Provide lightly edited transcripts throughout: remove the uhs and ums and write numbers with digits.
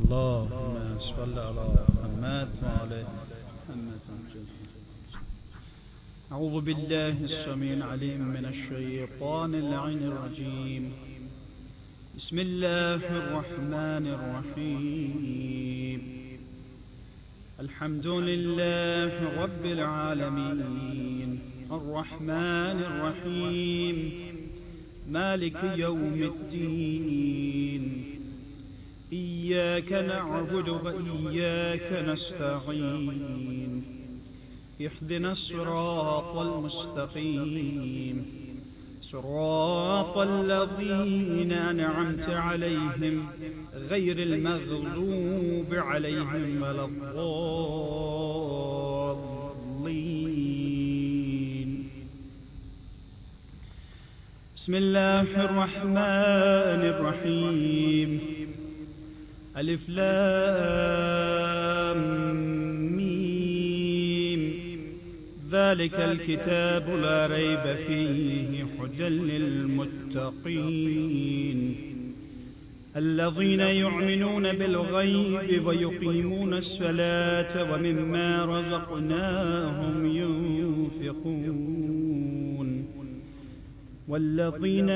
اللهم صل على محمد وعلى محمد. أعوذ بالله السميع العليم من الشيطان اللعين الرجيم. بسم الله الرحمن الرحيم. الحمد لله رب العالمين الرحمن الرحيم مالك يوم الدين. إياك نعبد وإياك نستعين. اهدنا الصراط المستقيم صراط الذين أنعمت عليهم غير المغضوب عليهم ولا الضالين. بسم الله الرحمن الرحيم. ألف لام ميم. ذلك الكتاب لا ريب فيه هدى للمتقين الذين يؤمنون بالغيب ويقيمون الصلاة ومما رزقناهم ينفقون والذين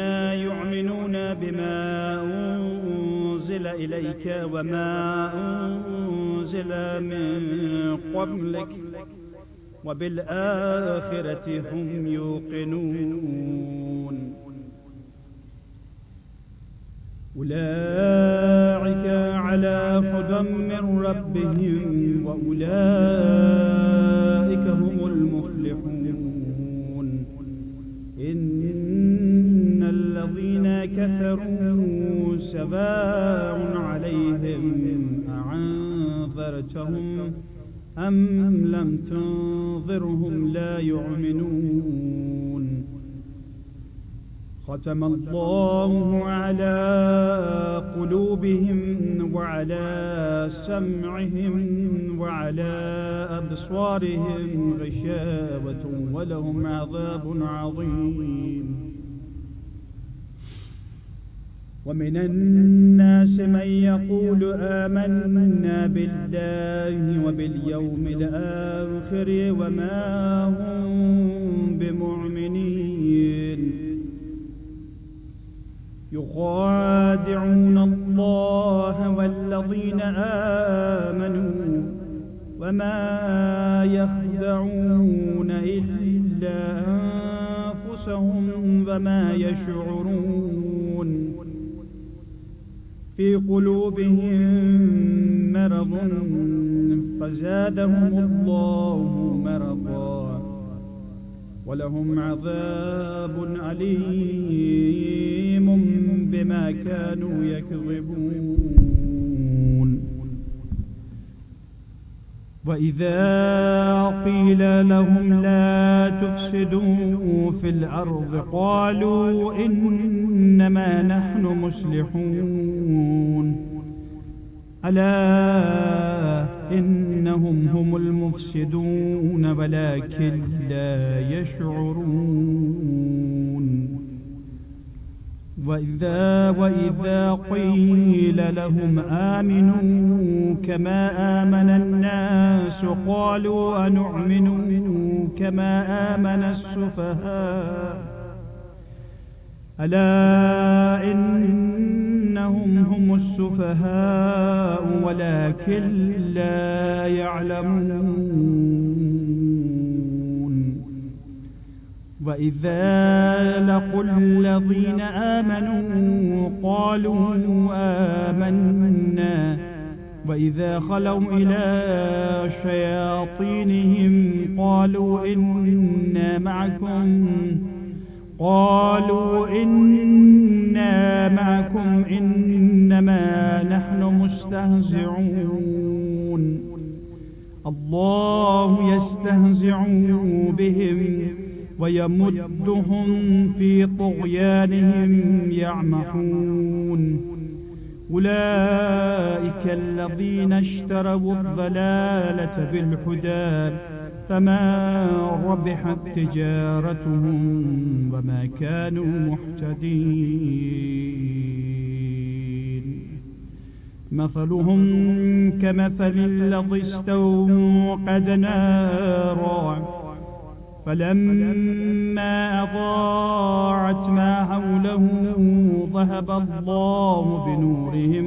يؤمنون بما أنزل إليك وما أنزل من قبلك وبالآخرة هم يوقنون. أولئك على هدى من ربهم وأولئك هم المفلحون. إن الذين كفروا سواء عليهم أعنذرتهم أم لم تنذرهم لا يؤمنون. ختم الله على قلوبهم وعلى سمعهم وعلى أبصارهم غشاوة ولهم عذاب عظيم. ومن الناس من يقول آمنا بالله وباليوم الآخر وما هم بمؤمنين. يخادعون الله والذين آمنوا وما يخدعون إلا أنفسهم وما يشعرون. في قلوبهم مرض فزادهم الله مرضا ولهم عذاب أليم بما كانوا يكذبون. وإذا قيل لهم لا تفسدوا في الأرض قالوا إنما نحن مصلحون. ألا إنهم هم المفسدون ولكن لا يشعرون. وإذا قيل لهم آمنوا كما آمن الناس قالوا أنؤمن كما آمن السفهاء. ألا إنهم هم السفهاء ولكن لا يعلمون. وإذا لقوا الذين آمنوا قالوا آمنا وإذا خلوا إلى شياطينهم قالوا إنا معكم إنما نحن مستهزئون الله يستهزئ بهم ويمدهم في طغيانهم يعمهون أولئك الذين اشتروا الضلالة بالهدى فما ربحت تجارتهم وما كانوا مهتدين مثلهم كمثل الذي استوقد نارا فلما أضاعت ما حوله ذهب الله بنورهم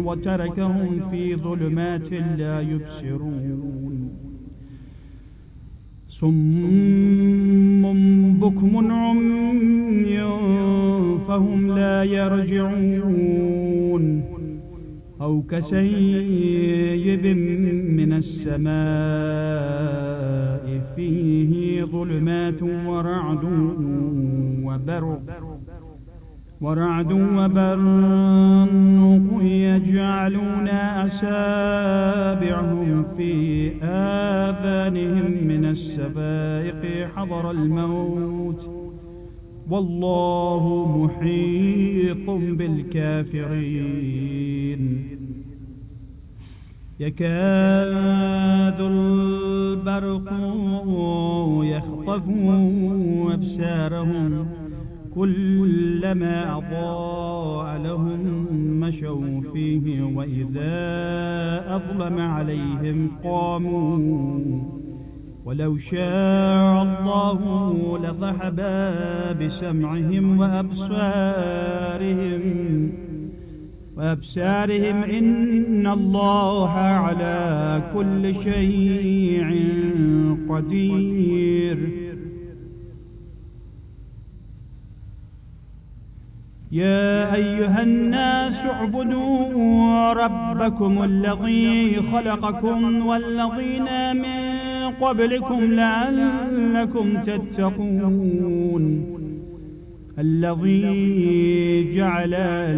وتركهم في ظلمات لا يبصرون صم بكم عمي فهم لا يرجعون أو كسيب من السماء فيه ظلمات ورعد وبرق يجعلون أصابعهم في آذانهم من السفائق حضر الموت والله محيط بالكافرين يكاد البرق يخطف أبصارهم كلما أضاء لهم مشوا فيه وإذا أظلم عليهم قاموا ولو شاء الله لذهب بسمعهم وأبصارهم إن الله على كل شيء قدير يا أيها الناس اعبدوا ربكم الذي خلقكم والذين من قبلكم لعلكم تتقون الذي جعل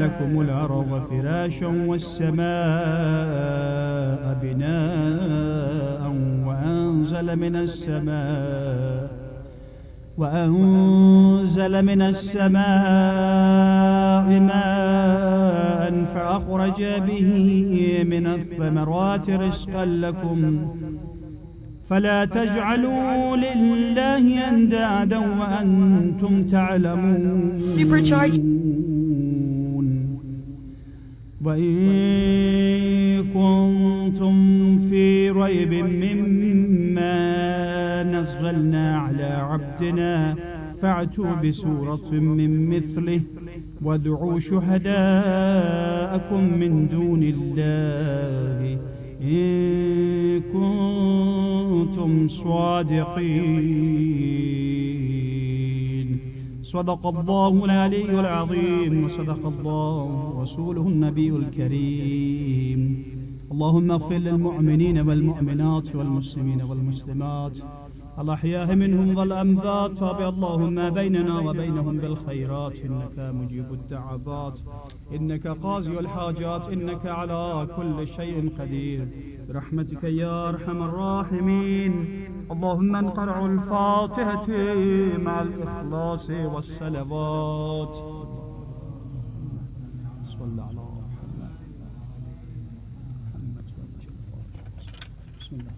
لكم الأرض فراشا والسماء بناء وأنزل من السماء ماء فأخرج به من الثمرات رزقا لكم فلا تجعلوا لله أندادا وأنتم تعلمون وإن كنتم في ريب مما نزلنا على عبدنا فأتوا بسورة من مثله وادعوا شهداءكم من دون الله إن كنتم صادقين صدق الله العلي العظيم وصدق الله رسوله النبي الكريم اللهم اغفر للمؤمنين والمؤمنات والمسلمين والمسلمات الأحياء منهم والأموات تابع اللهم بيننا وبينهم بالخيرات إنك مجيب الدعوات إنك قاضي الحاجات إنك على كل شيء قدير برحمتك يا أرحم الراحمين اللهم انقرع الفاتحة مع الإخلاص والصلوات صلى الله على محمد بسم الله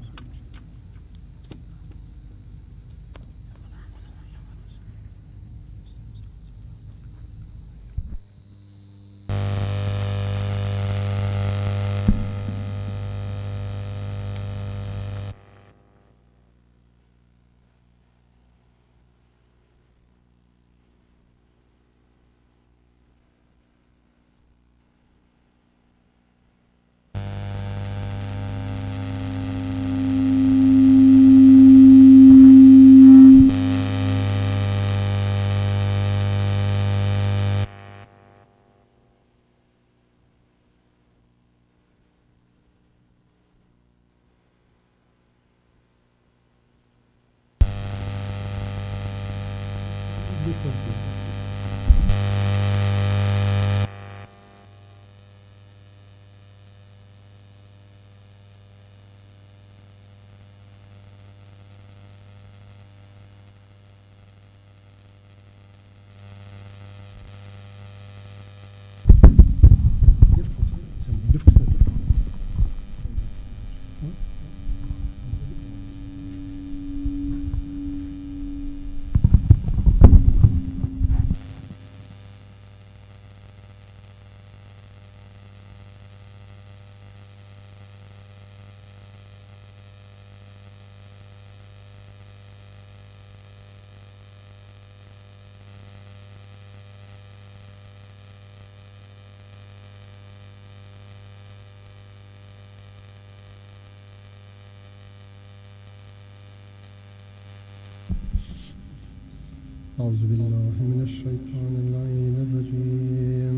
أعوذ بالله من الشيطان اللعين الرجيم.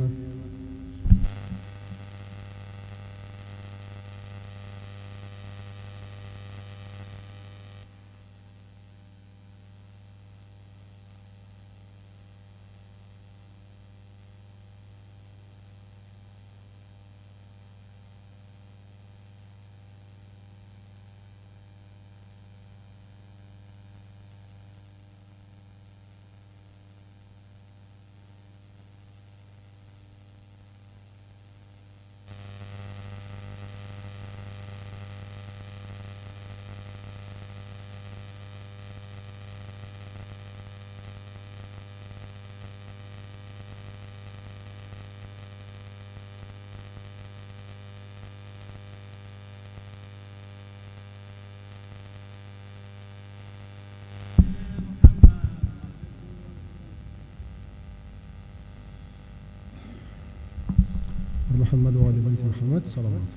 محمد وآل بيت محمد صلوات.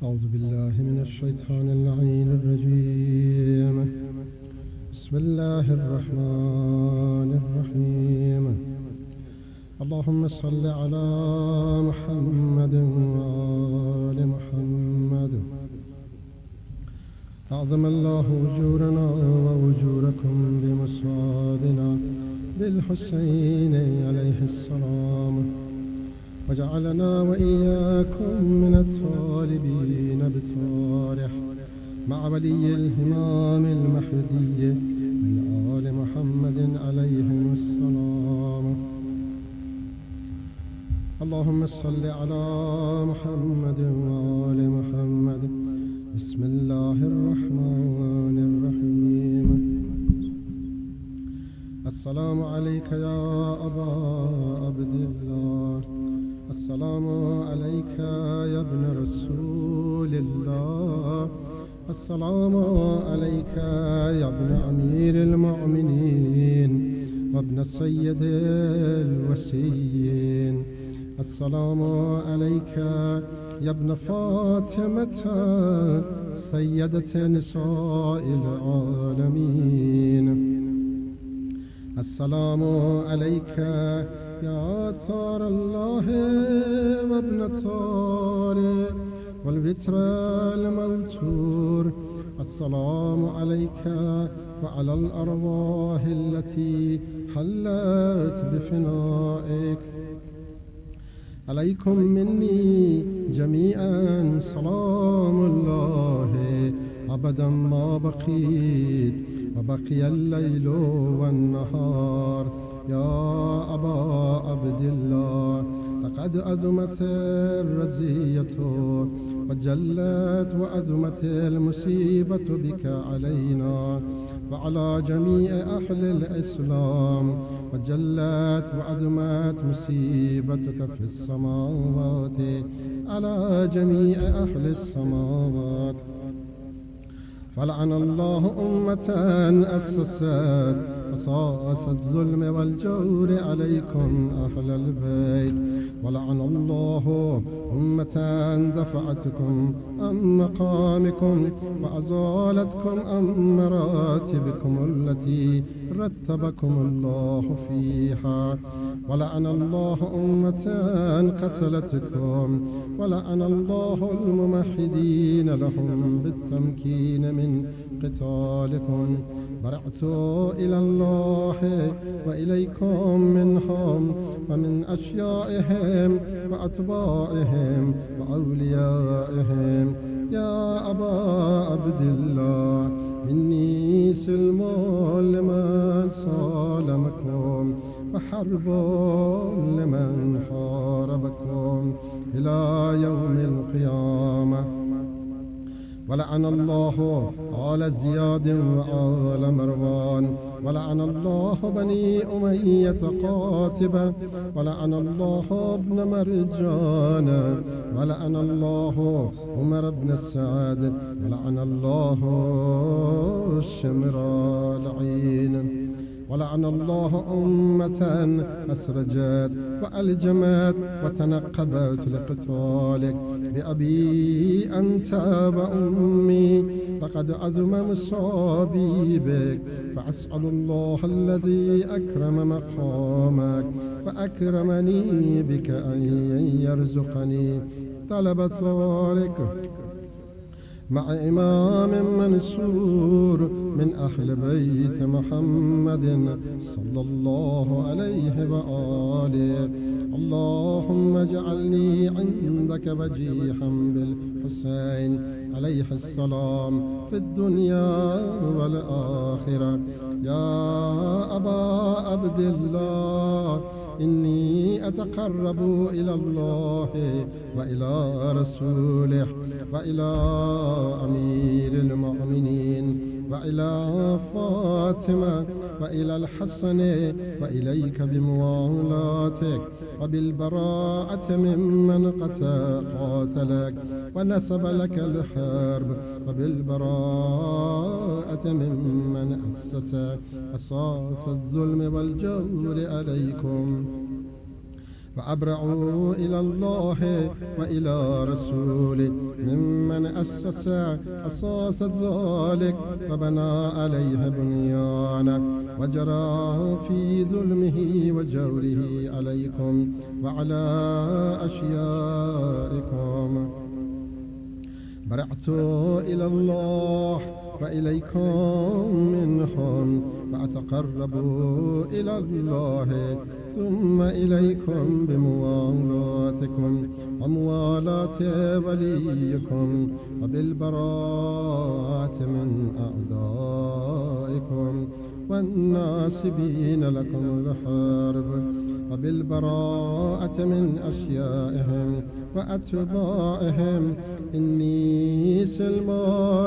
أعوذ بالله من الشيطان اللعين الرجيم. بسم الله الرحمن الرحيم. اللهم صل على محمد وآل محمد. أعظم الله أجورنا وأجوركم بمصابنا بالحسين عليه السلام، وجعلنا وإياكم من الطالبين بطارح مع ولي الإمام المهدي من آل محمد عليهم السلام. اللهم صل على محمد وآل محمد. بسم الله الرحمن الرحيم. السلام عليك يا أبا عبد الله. السلام عليك يا ابن رسول الله. السلام عليك يا ابن أمير المؤمنين وابن السيد الوسيين. السلام عليك يا ابن فاطمة سيدة نساء العالمين. السلام عليك يا ثار الله وابن طارق والوتر الموتور. السلام عليك وعلى الأرواح التي حلت بفنائك. عليكم مني جميعا سلام الله أبدا ما بقيت وبقي الليل والنهار. يا أبا عبد الله، لقد أذمت الرزية وجلت وأذمت المصيبة بك علينا وعلى جميع أهل الإسلام، وجلت وأذمت مصيبتك في السماوات على جميع أهل السماوات. فلعن الله أمة أسست أساس الظلم والجور عليكم أهل البيت، ولعن الله أمة دفعتكم عن مقامكم وأزالتكم عن مراتبكم التي رتبكم الله فيها. ولعن الله أمة قتلتكم، ولعن الله الممهدين لهم بالتمكين من قتالكم. برعت إلى الله وإليكم منهم ومن أشيائهم وأتباعهم وأوليائهم. يا أبا عبد الله، إني سلم لمن سالمكم وحرب لمن حاربكم إلى يوم القيامة. ولعن الله آل زياد وآل مروان، ولعن الله بني أمية قاتبة، ولعن الله ابن مرجان، ولعن الله عمر بن السعد، ولعن الله الشمر لعين. ولعن الله أمة أسرجت وألجمت وتنقبت لقتالك بأبي أنت وأمي لقد عظم مصابي بك فأسأل الله الذي أكرم مقامك وأكرمني بك أن يرزقني طلب ثارك مع إمام منصور من أهل بيت محمد صلى الله عليه وآله. اللهم اجعلني عندك وجيها بالحسين عليه السلام في الدنيا والآخرة. يا أبا عبد الله إني أتقرب إلى الله وإلى رسوله وإلى أمير المؤمنين وإلى فاطمة وإلى الحسن وإليك بموالاتك وبالبراءة ممن قاتلك ونسب لك الحرب وبالبراءة ممن أسس أساس الظلم والجور عليكم. وأبرعوا إلى الله وإلى رسوله ممن أسس أساس ذلك وبنى عليه بنيانا وجرى في ظلمه وجوره عليكم وعلى أشيائكم. برعت إلى الله وإليكم منهم وأتقرب إلى الله ثم إليكم بموالاتكم وموالاة وليكم وبالبراءة من أعدائكم والناسبين لكم الحرب وبالبراءة من أشيائهم وأتباعهم. إني سلم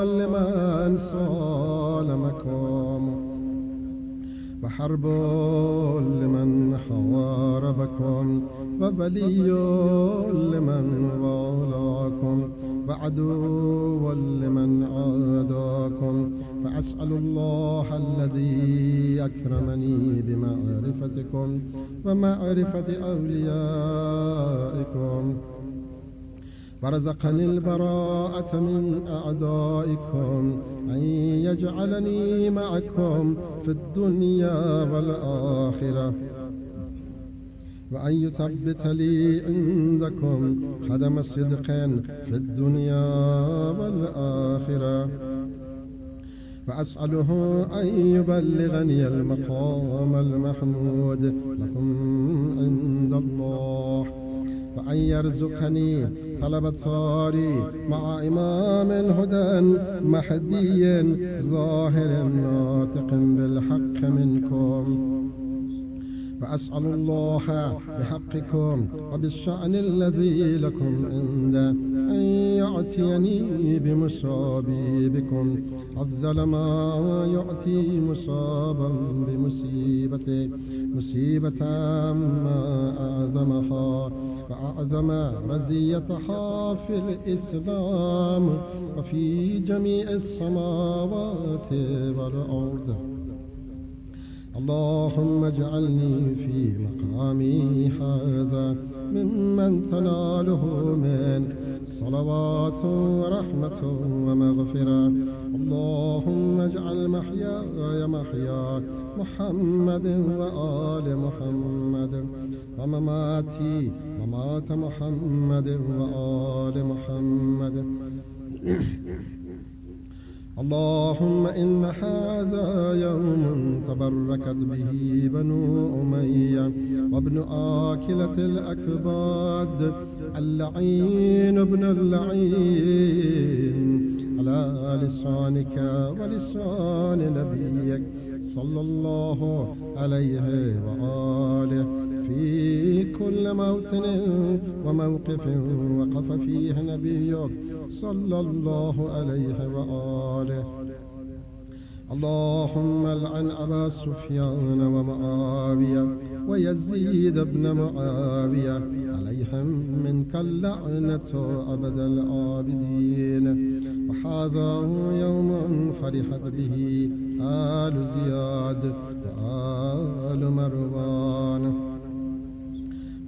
لمن صالمكم وحرب لمن حاربكم وولي لمن والاكم وعدو لمن عاداكم. فأسأل الله الذي أكرمني بمعرفتكم ومعرفة أوليائكم ورزقني البراءة من أعدائكم أن يجعلني معكم في الدنيا والآخرة وأن يثبت لي عندكم قدم صدق في الدنيا والآخرة. وأسأله أن يبلغني المقام المحمود لكم عند الله وأن يرزقني طلب الثاري مع إمام الهدى مهدي ظاهر ناطق بالحق منكم. وأسأل الله بحقكم وبالشأن الذي لكم عنده أن يعطيني بمصابي بكم أفضل ما يعطي مصابا بمصيبته مصيبة ما أعظمها وأعظم رزيتها في الإسلام وفي جميع السماوات والأرض. اللهم اجعلني في مقامي هذا ممن تناله منك صلوات ورحمة ومغفرة. اللهم اجعل محياي محيا محمد وآل محمد ومماتي ممات محمد وآل محمد. اللهم إن هذا يوم تبركت به بنو أمية وابن آكلة الأكباد اللعين ابن اللعين على لسانك ولسان نبيك صلى الله عليه وآله في كل موطن وموقف وقف فيه نبيك صلى الله عليه وآله. اللهم العن أبا سفيان ومعاوية ويزيد بن معاوية عليهم منك اللعنة أبد الآبدين. وهذا يوم فرحت به آل زياد وآل مروان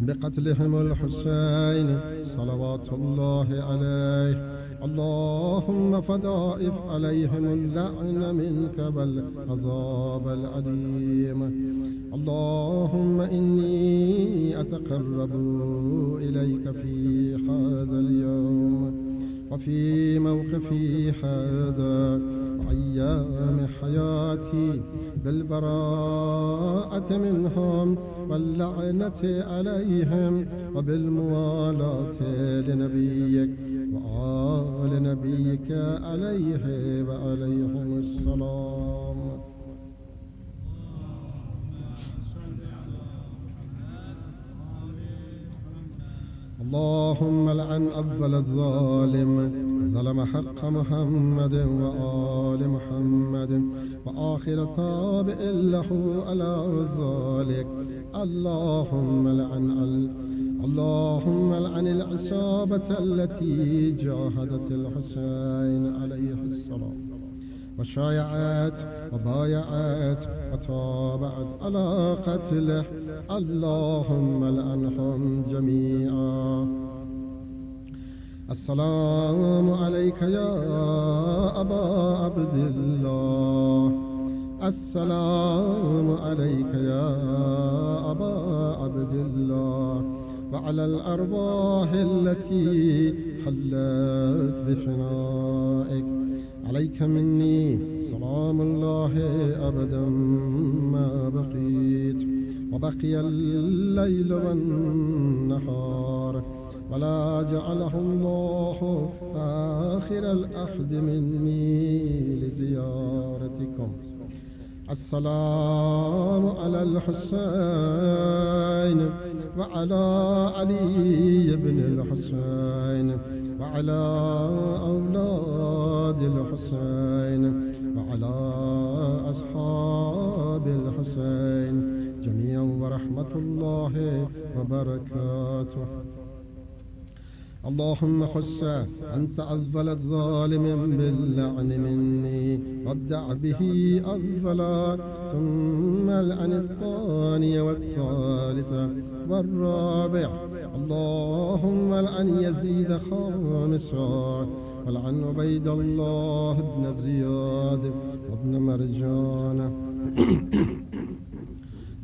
بقتلهم الحسين صلوات الله عليه. اللهم فضائف عليهم اللعن منك والعذاب العليم. اللهم إني أتقرب إليك في هذا اليوم وفي موقفي هذا وأيام حياتي بالبراءة منهم واللعنة عليهم وبالموالاة لنبيك وآل نبيك عليه وعليهم السلام. اللهم لعن أول الظالم ظلم حق محمد وآل محمد وآخر تابع له على ذلك. اللهم لعن العصابة التي جاهدت الحسين عليه السلام وشايعت وبايعت وتابعت على قتله. اللهم لعنهم جميعا. السلام عليك يا أبا عبد الله. السلام عليك يا أبا عبد الله وعلى الأرواح التي حلت بفنائك. عليك مني سلام الله أبدا ما بقيت وبقي الليل والنهار ولا جعله الله آخر الأحد مني لزيارتكم. السلام على الحسين وعلى علي بن الحسين وعلى أولاد الحسين وعلى أصحاب الحسين جميعا ورحمة الله وبركاته. اللهم خص أنت أول الظالم باللعن مني وابدع به أولا ثم العن الثاني والثالث والرابع. اللهم العن يزيد خامسا والعن عبيد الله بن زياد وابن مرجان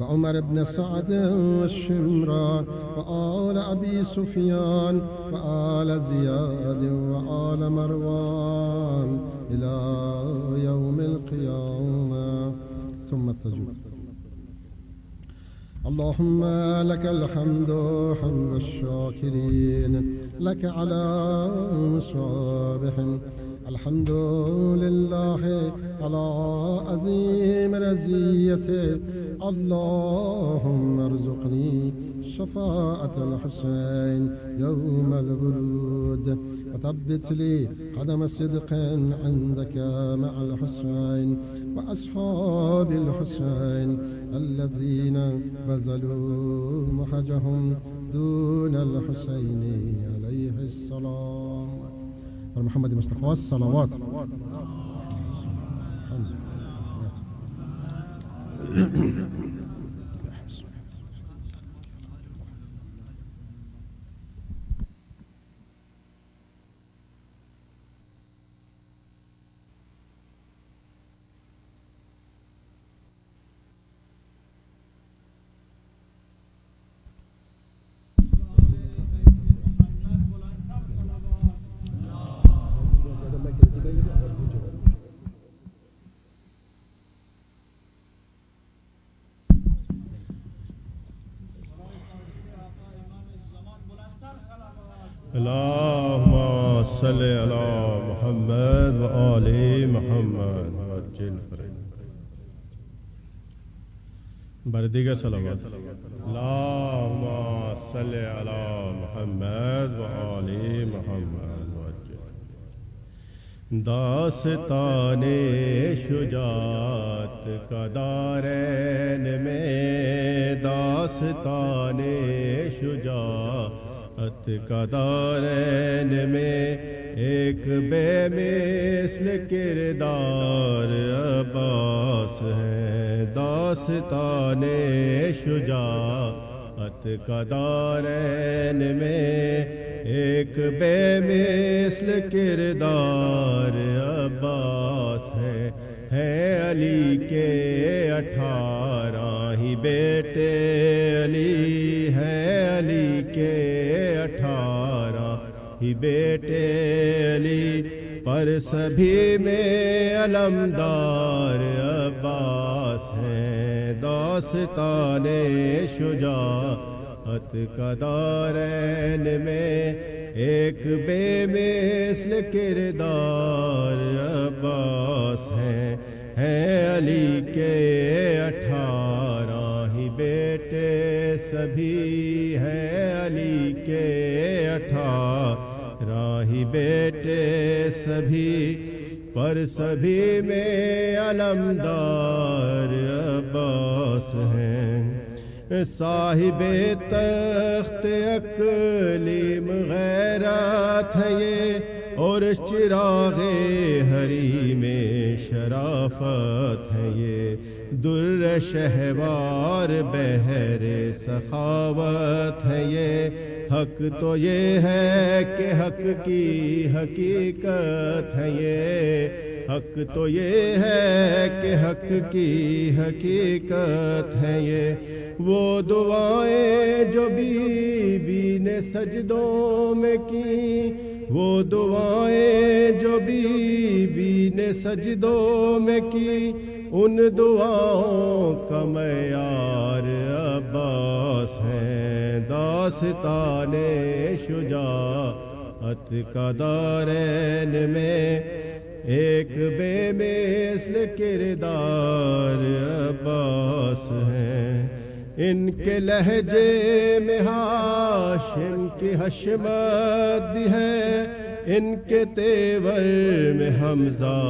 وعمر بن سعد والشمران وآل أبي سفيان وآل زياد وآل مروان إلى يوم القيامة ثم السجود. اللهم لك الحمد حمد الشاكرين لك على مصابهم. الحمد لله على عظيم رزيته. اللهم ارزقني شفاعة الحسين يوم الورود وثبت لي قدم صدق عندك مع الحسين وأصحاب الحسين الذين بذلوا محجهم دون الحسين عليه السلام. محمد مصطفى الصلوات. اللهم صل على محمد وآل محمد وعجل برديغا صلوات. اللهم صل على محمد وآل محمد وعجل. داستان شجاعت کا دارین میں، داستان شجاعت کا دارین میں، ایک بے مثل کردار عباس ہے۔ داستان شجاعت کا دارین میں، ایک بے مثل کردار عباس ہے۔ علی کے 18 ہی بیٹے، علی ہے علی کے 18 ہی بیٹے، علی پر سبھی میں علمدار عباس ہے۔ داستان شجاعت کا دارین میں، ایک بے مثل کردار عباس ہے۔ علی کے 18 ہی بیٹے سبھی، ہے علی کے 18 ہی بیٹے سبھی، پر سبھی میں علمدار عباس ہیں۔ صاحب تخت اقلیم غیرت ہے یہ، اور چراغ ہری میں شرافت ہے یہ، در شہوار بحر سخاوت ہے یہ۔ حق تو یہ ہے کہ حق کی حقیقت ہے یہ، حق تو یہ ہے کہ حق کی حقیقت ہے یہ۔ وہ دعائیں جو بی بی نے سجدوں میں کی، وہ دعائیں جو بی بی نے سجدوں میں کی، ان دعاؤں کا معیار عباس ہے۔ داستان شجاعت کا دارین میں، ایک بے مثل کردار عباس ہے۔ ان کے لہجے میں ہاشم کی حشمت بھی ہے، ان کے تیور میں حمزہ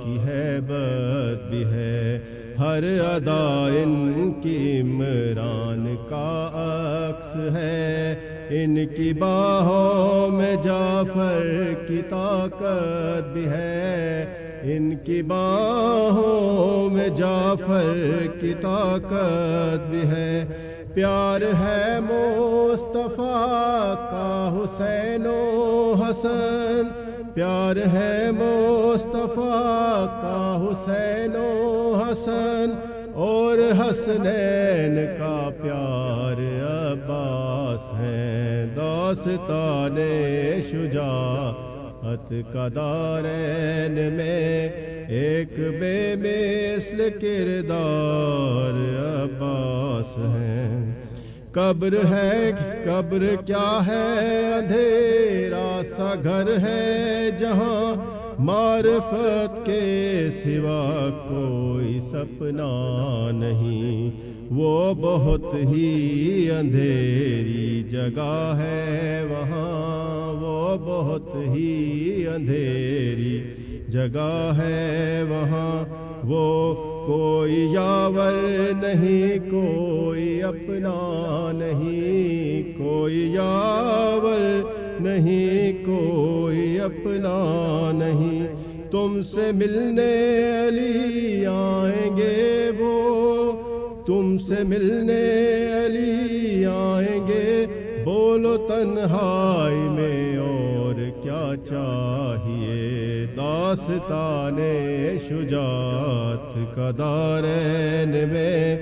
کی ہیبت بھی ہے، ہر ادا ان کی عمران کا عکس ہے۔ ان کی باہوں میں جعفر کی طاقت بھی ہے، ان کی باہوں میں جعفر کی طاقت بھی ہے۔ پیار ہے مصطفیٰ کا حسین و حسن، پیار ہے مصطفیٰ کا حسین و حسن، اور حسنین کا پیار عباس ہے۔ داستان شجاعت کا دارین میں، ایک بے مثل کردار عباس ہے۔ قبر ہے قبر کیا ہے، اندھیرا سا گھر ہے جہاں معرفت کے سوا کوئی سپنا نہیں، وہ بہت ہی اندھیری جگہ ہے وہاں، وہ بہت ہی اندھیری جگہ ہے وہاں۔ وہ کوئی یاور نہیں، کوئی اپنا نہیں، کوئی یاور نہیں، کوئی اپنا نہیں۔ تم سے ملنے علی آئیں گے وہ، تم سے ملنے علی آئیں گے، بولو تنہائی میں اور کیا چاہیے۔ داستان شجاعت کا دارین میں،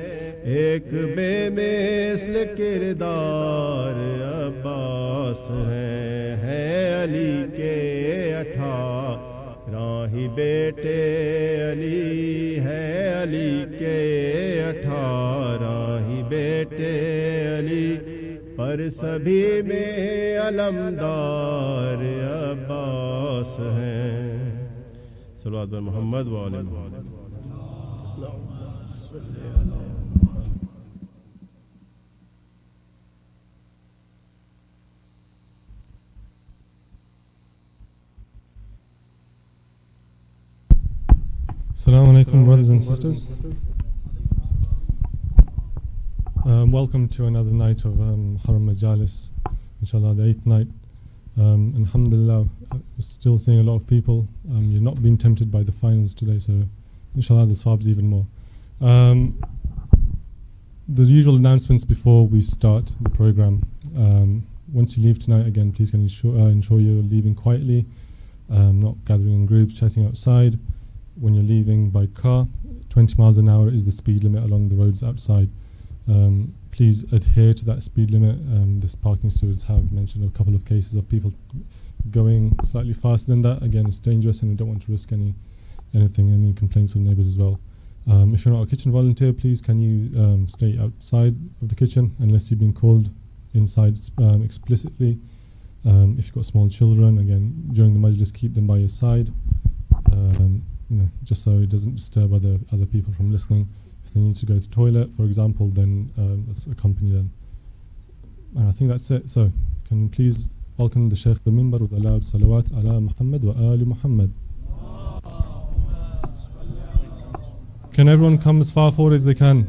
ایک بے مثل کردار عباس ہے۔ علی کے 18 ہی بیٹے، علی ہے علی کے 18 ہی بیٹے، علی پر سبھی میں علمدار عباس ہیں۔ صلوات بر محمد و آل محمد۔ Assalamu alaikum, brothers and sisters. Welcome to another night of Muharram Majlis, inshallah, the 8th night. Alhamdulillah, we're still seeing a lot of people. You're not being tempted by the finals today, so inshallah the sawab's even more. The usual announcements before we start the program. Once you leave tonight, again, please can ensure you're leaving quietly, not gathering in groups, chatting outside. When you're leaving by car, 20 miles an hour is the speed limit along the roads outside. Please adhere to that speed limit. The parking stewards have mentioned a couple of cases of people going slightly faster than that. Again, it's dangerous and we don't want to risk any complaints from neighbours as well. If you're not a kitchen volunteer, please can you stay outside of the kitchen unless you've been called inside explicitly. If you've got small children, again, during the majlis, keep them by your side. Just so it doesn't disturb other people from listening. If they need to go to the toilet, for example, then let's accompany them. And I think that's it. So, can you please welcome the Sheikh the Minbar with a loud salawat ala Muhammad wa ali Muhammad. Can everyone come as far forward as they can?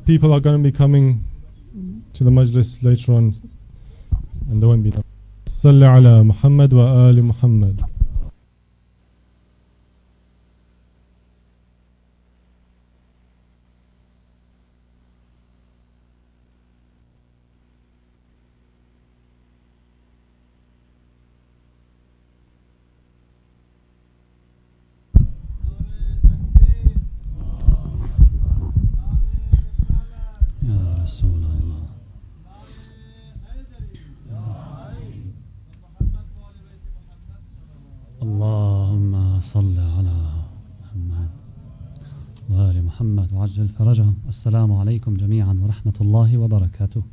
People are going to be coming to the majlis later on, and there won't be no. Salli ala Muhammad wa ali Muhammad. اللهم صل على محمد وآل محمد وعجل فرجهم. السلام عليكم جميعا ورحمة الله وبركاته.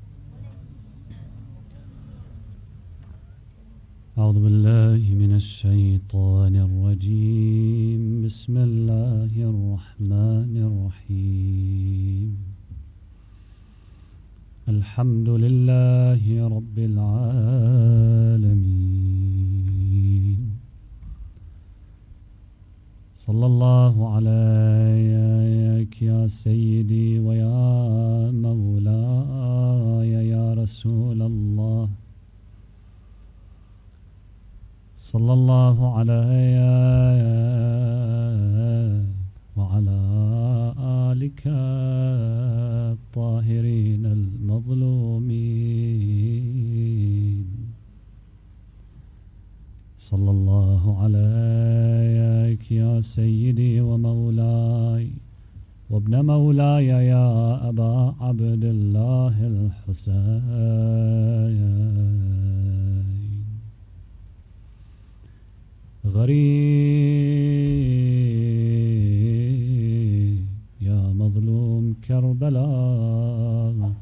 أعوذ بالله من الشيطان الرجيم. بسم الله الرحمن الرحيم. الحمد لله رب العالمين. صلى الله عليك يا سيدي ويا مولاي يا رسول الله. صلى الله عليك وعلى آلك الطاهرين المظلومين. صلى الله عليك يا سيدي ومولاي وابن مولاي يا أبا عبد الله الحسين. غريب يا مظلوم كربلاء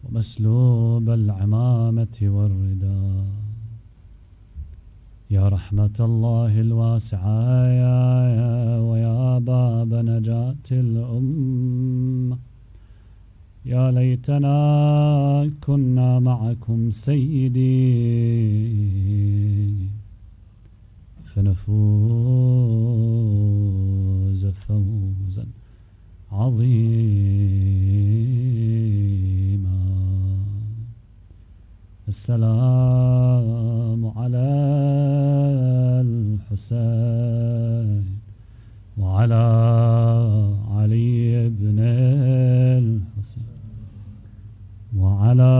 ومسلوب العمامة والرداء. يا رحمة الله الواسعة ويا باب نجاة الأمة. يا ليتنا كنا معكم سيدي فنفوز فوزا عظيما. السلام على الحسين وعلى علي بن الحسين وعلى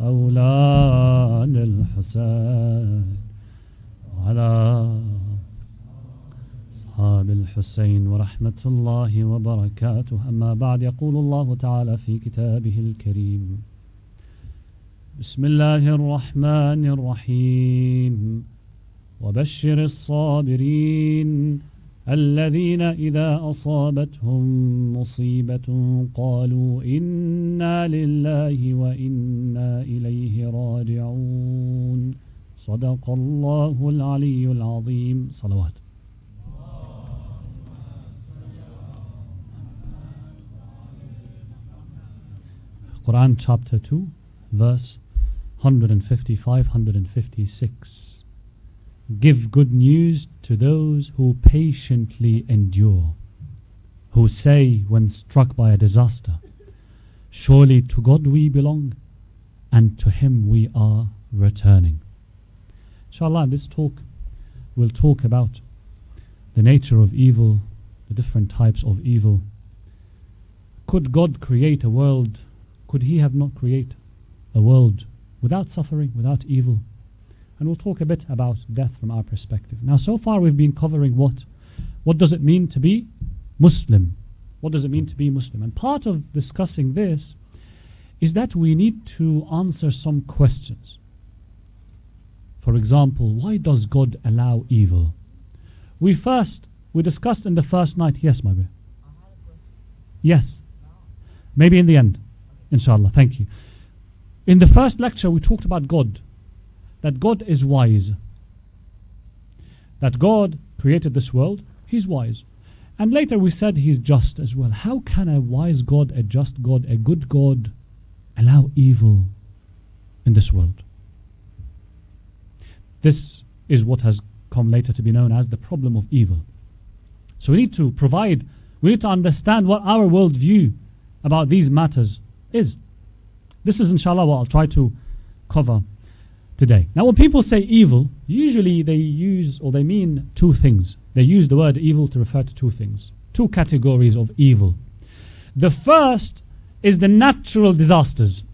أولاد الحسين وعلى أصحاب الحسين ورحمة الله وبركاته. أما بعد، يقول الله تعالى في كتابه الكريم: بسم الله الرحمن الرحيم. وبشر الصابرين الذين إذا أصابتهم مصيبة قالوا إنا لله وإنا إليه راجعون. صدق الله العلي العظيم. صلوات. Quran chapter 2 verse 155-156. give good news to those who patiently endure, who say when struck by a disaster, surely to God we belong, and to Him we are returning. Inshallah, in this talk, we'll talk about the nature of evil, the different types of evil. Could God create a world? Could He have not created a world without suffering, without evil? And we'll talk a bit about death from our perspective. Now, so far we've been covering what? What does it mean to be Muslim? What does it mean to be Muslim? And part of discussing this is that we need to answer some questions. For example, why does God allow evil? We discussed in the first night. Yes, my dear. Yes. Maybe in the end. Inshallah. Thank you. In the first lecture, we talked about God. That God is wise. That God created this world. He's wise. And later we said He's just as well. How can a wise God, a just God, a good God allow evil in this world? This is what has come later to be known as the problem of evil. So we need to understand what our worldview about these matters is. This is inshallah what I'll try to cover today. Now when people say evil, usually they mean two things. They use the word evil to refer to two things, two categories of evil. The first is the natural disasters.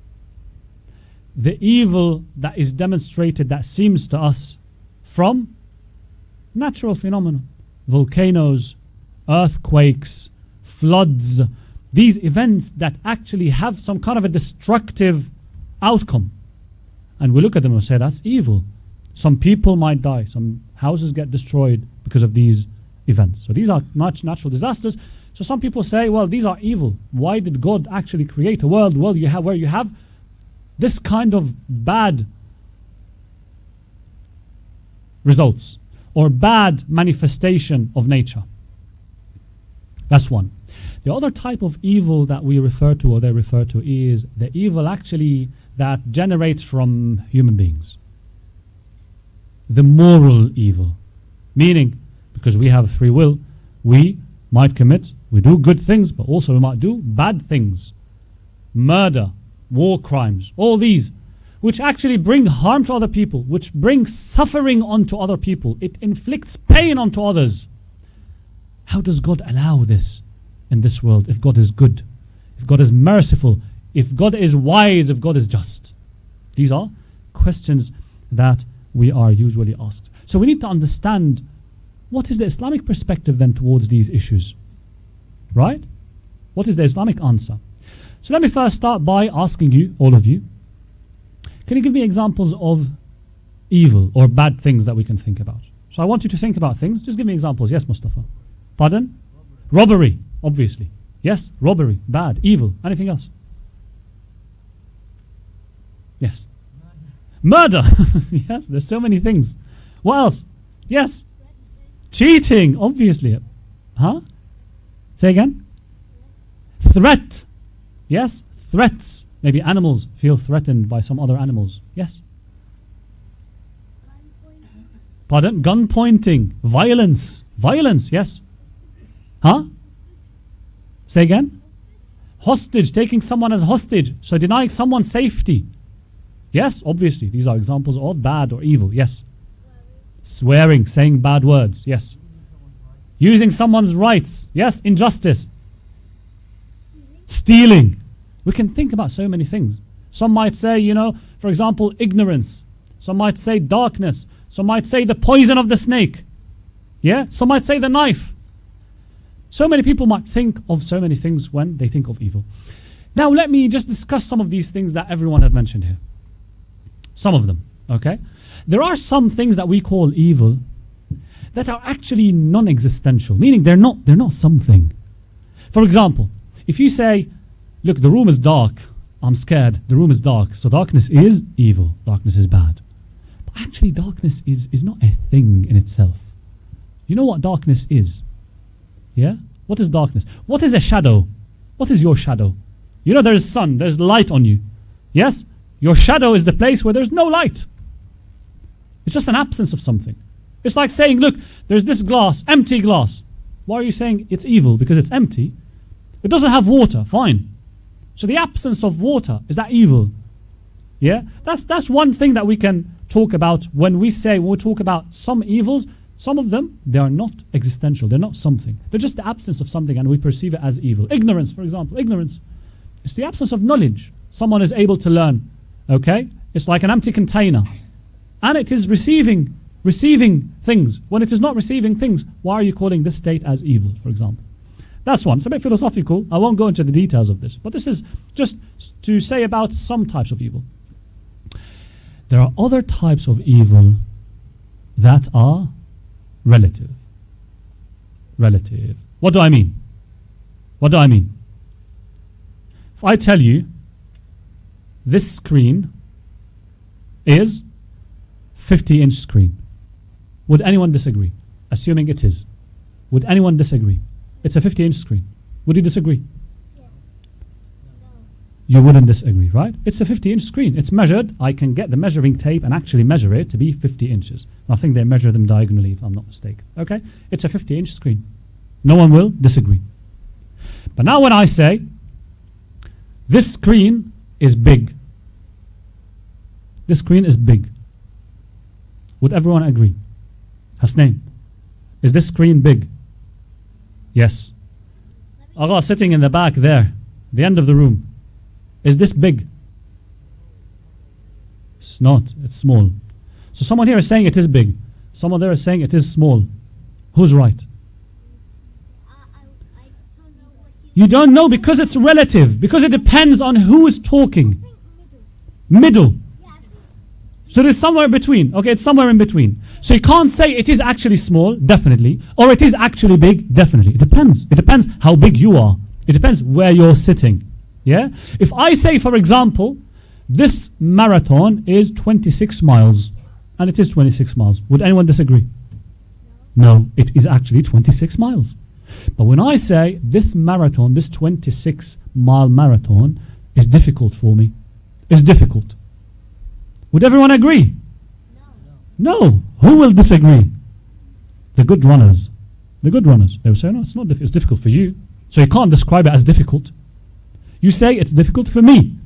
The evil that is demonstrated, that seems to us from natural phenomena. Volcanoes, earthquakes, floods, these events that actually have some kind of a destructive outcome. And we look at them and say, that's evil. Some people might die, some houses get destroyed because of these events. So these are natural disasters. So some people say, well, these are evil. Why did God actually create a world where you have this kind of bad results or bad manifestation of nature? That's one. The other type of evil that we refer to, or they refer to, is the evil actually that generates from human beings. The moral evil. Meaning, because we have free will, we do good things, but also we might do bad things. Murder, war crimes, all these, which actually bring harm to other people, which bring suffering onto other people. It inflicts pain onto others. How does God allow this in this world if God is good, if God is merciful, if God is wise, if God is just? These are questions that we are usually asked. So we need to understand what is the Islamic perspective then towards these issues, right? What is the Islamic answer? So let me first start by asking you, all of you, can you give me examples of evil or bad things that we can think about? So I want you to think about things. Just give me examples. Yes, Mustafa. Pardon? Robbery, obviously. Yes, robbery, bad, evil. Anything else? Yes. Murder. Yes, there's so many things. What else? Yes. Cheating, obviously. Huh? Say again? Threat. Yes, threats. Maybe animals feel threatened by some other animals. Yes. Pardon? Gun pointing. Violence. Violence, yes. Huh? Say again? Hostage, taking someone as hostage. So denying someone safety. Yes, obviously. These are examples of bad or evil. Yes. Swearing, saying bad words. Yes. Using someone's rights. Yes, injustice. Stealing. We can think about so many things. Some might say, for example, ignorance. Some might say darkness. Some might say the poison of the snake. Yeah? Some might say the knife. So many people might think of so many things when they think of evil. Now let me just discuss some of these things that everyone has mentioned here. Some of them, okay? There are some things that we call evil that are actually non-existential, meaning they're not something. For example, if you say, look, the room is dark, I'm scared, the room is dark, so darkness is evil, darkness is bad. But actually darkness is not a thing in itself. You know what darkness is? Yeah? What is darkness? What is a shadow? What is your shadow? There is sun, there's light on you. Yes? Your shadow is the place where there's no light. It's just an absence of something. It's like saying, look, there's this glass, empty glass. Why are you saying it's evil? Because it's empty. It doesn't have water, fine. So the absence of water, is that evil? Yeah? That's one thing that we can talk about when we talk about some evils. Some of them, they are not existential. They're not something. They're just the absence of something and we perceive it as evil. Ignorance, for example. Ignorance. It's the absence of knowledge. Someone is able to learn. Okay? It's like an empty container. And it is receiving things. When it is not receiving things, why are you calling this state as evil, for example? That's one. It's a bit philosophical. I won't go into the details of this. But this is just to say about some types of evil. There are other types of evil that are relative. Relative. What do I mean? What do I mean? If I tell you this screen is 50-inch screen, would anyone disagree? Assuming it is. Would anyone disagree? It's a 50-inch screen. Would you disagree? Yes. No. You wouldn't disagree, right? It's a 50-inch screen. It's measured. I can get the measuring tape and actually measure it to be 50 inches. I think they measure them diagonally, if I'm not mistaken. Okay? It's a 50-inch screen. No one will disagree. But now when I say, this screen is big. This screen is big. Would everyone agree? Hasnain, is this screen big? Yes. Allah sitting in the back there, the end of the room. Is this big? It's not. It's small. So someone here is saying it is big. Someone there is saying it is small. Who's right? I don't know what You don't know because it's relative. Because it depends on who's talking. think middle. Middle. Yeah, I think So it's somewhere between. Okay, it's somewhere in between. So you can't say it is actually small, definitely, or it is actually big, definitely. It depends. It depends how big you are. It depends where you're sitting. Yeah? If I say, for example, this marathon is 26 miles, and it is 26 miles, would anyone disagree? No, it is actually 26 miles. But when I say this marathon, this 26-mile marathon is difficult for me, it's difficult. Would everyone agree? No. Who will disagree? The good runners. The good runners. They will say, no, it's not difficult. It's difficult for you. So you can't describe it as difficult. You say it's difficult for me.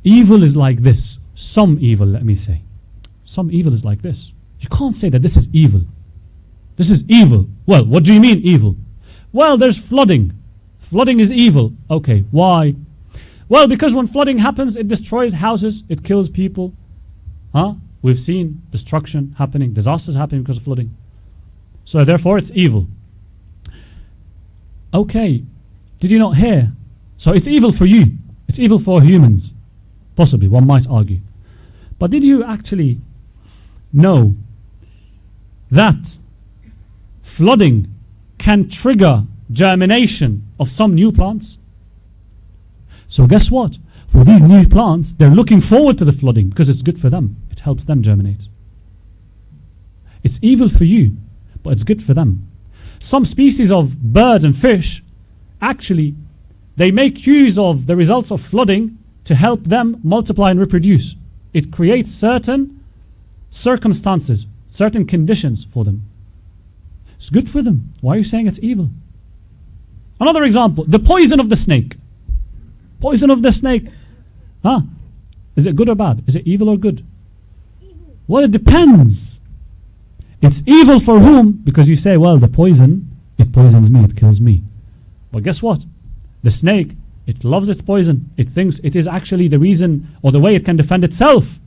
Evil is like this. Some evil, let me say. Some evil is like this. You can't say that this is evil. This is evil. Well, what do you mean evil? Well, there's flooding. Flooding is evil. Okay, why? Well, because when flooding happens, it destroys houses, it kills people. We've seen destruction happening, disasters happening because of flooding. So therefore it's evil. Okay, did you not hear? So it's evil for you. It's evil for humans. Possibly, one might argue. But did you actually know that flooding can trigger germination of some new plants? So guess what? For these new plants, they're looking forward to the flooding because it's good for them. It helps them germinate. It's evil for you, but it's good for them. Some species of birds and fish, actually, they make use of the results of flooding to help them multiply and reproduce. It creates certain circumstances, certain conditions for them. It's good for them. Why are you saying it's evil? Another example, the poison of the snake. Poison of the snake. Is it good or bad? Is it evil or good? evil. Well, it depends. It's evil for whom? Because you say, well, the poison, it poisons me, it kills me. But guess what? The snake, it loves its poison. It thinks it is actually the reason or the way it can defend itself.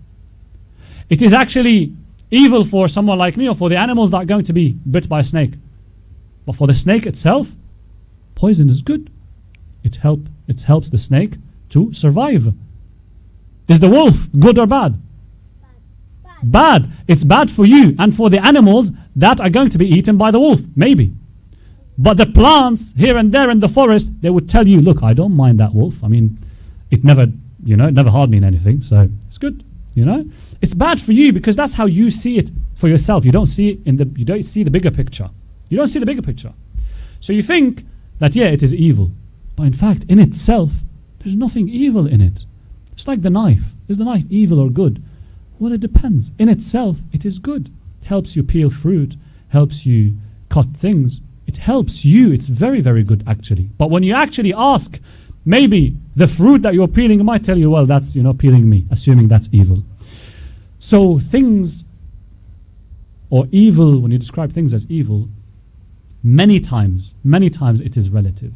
It is actually evil for someone like me or for the animals that are going to be bit by a snake. But for the snake itself, poison is good. It helps the snake to survive. Is the wolf good or bad? Bad. It's bad for you and for the animals that are going to be eaten by the wolf, maybe. But the plants here and there in the forest, they would tell you, look, I don't mind that wolf. I mean, it never harmed me in anything, so it's good, It's bad for you because that's how you see it for yourself. You don't see the bigger picture. You don't see the bigger picture. So you think that, it is evil. But in fact, in itself, there's nothing evil in it. It's like the knife. Is the knife evil or good? Well, it depends. In itself, it is good. It helps you peel fruit, helps you cut things. It helps you. It's very, very good actually. But when you actually ask, maybe the fruit that you're peeling, it might tell you, well, that's, peeling me, assuming that's evil. So things, or evil, when you describe things as evil, many times it is relative.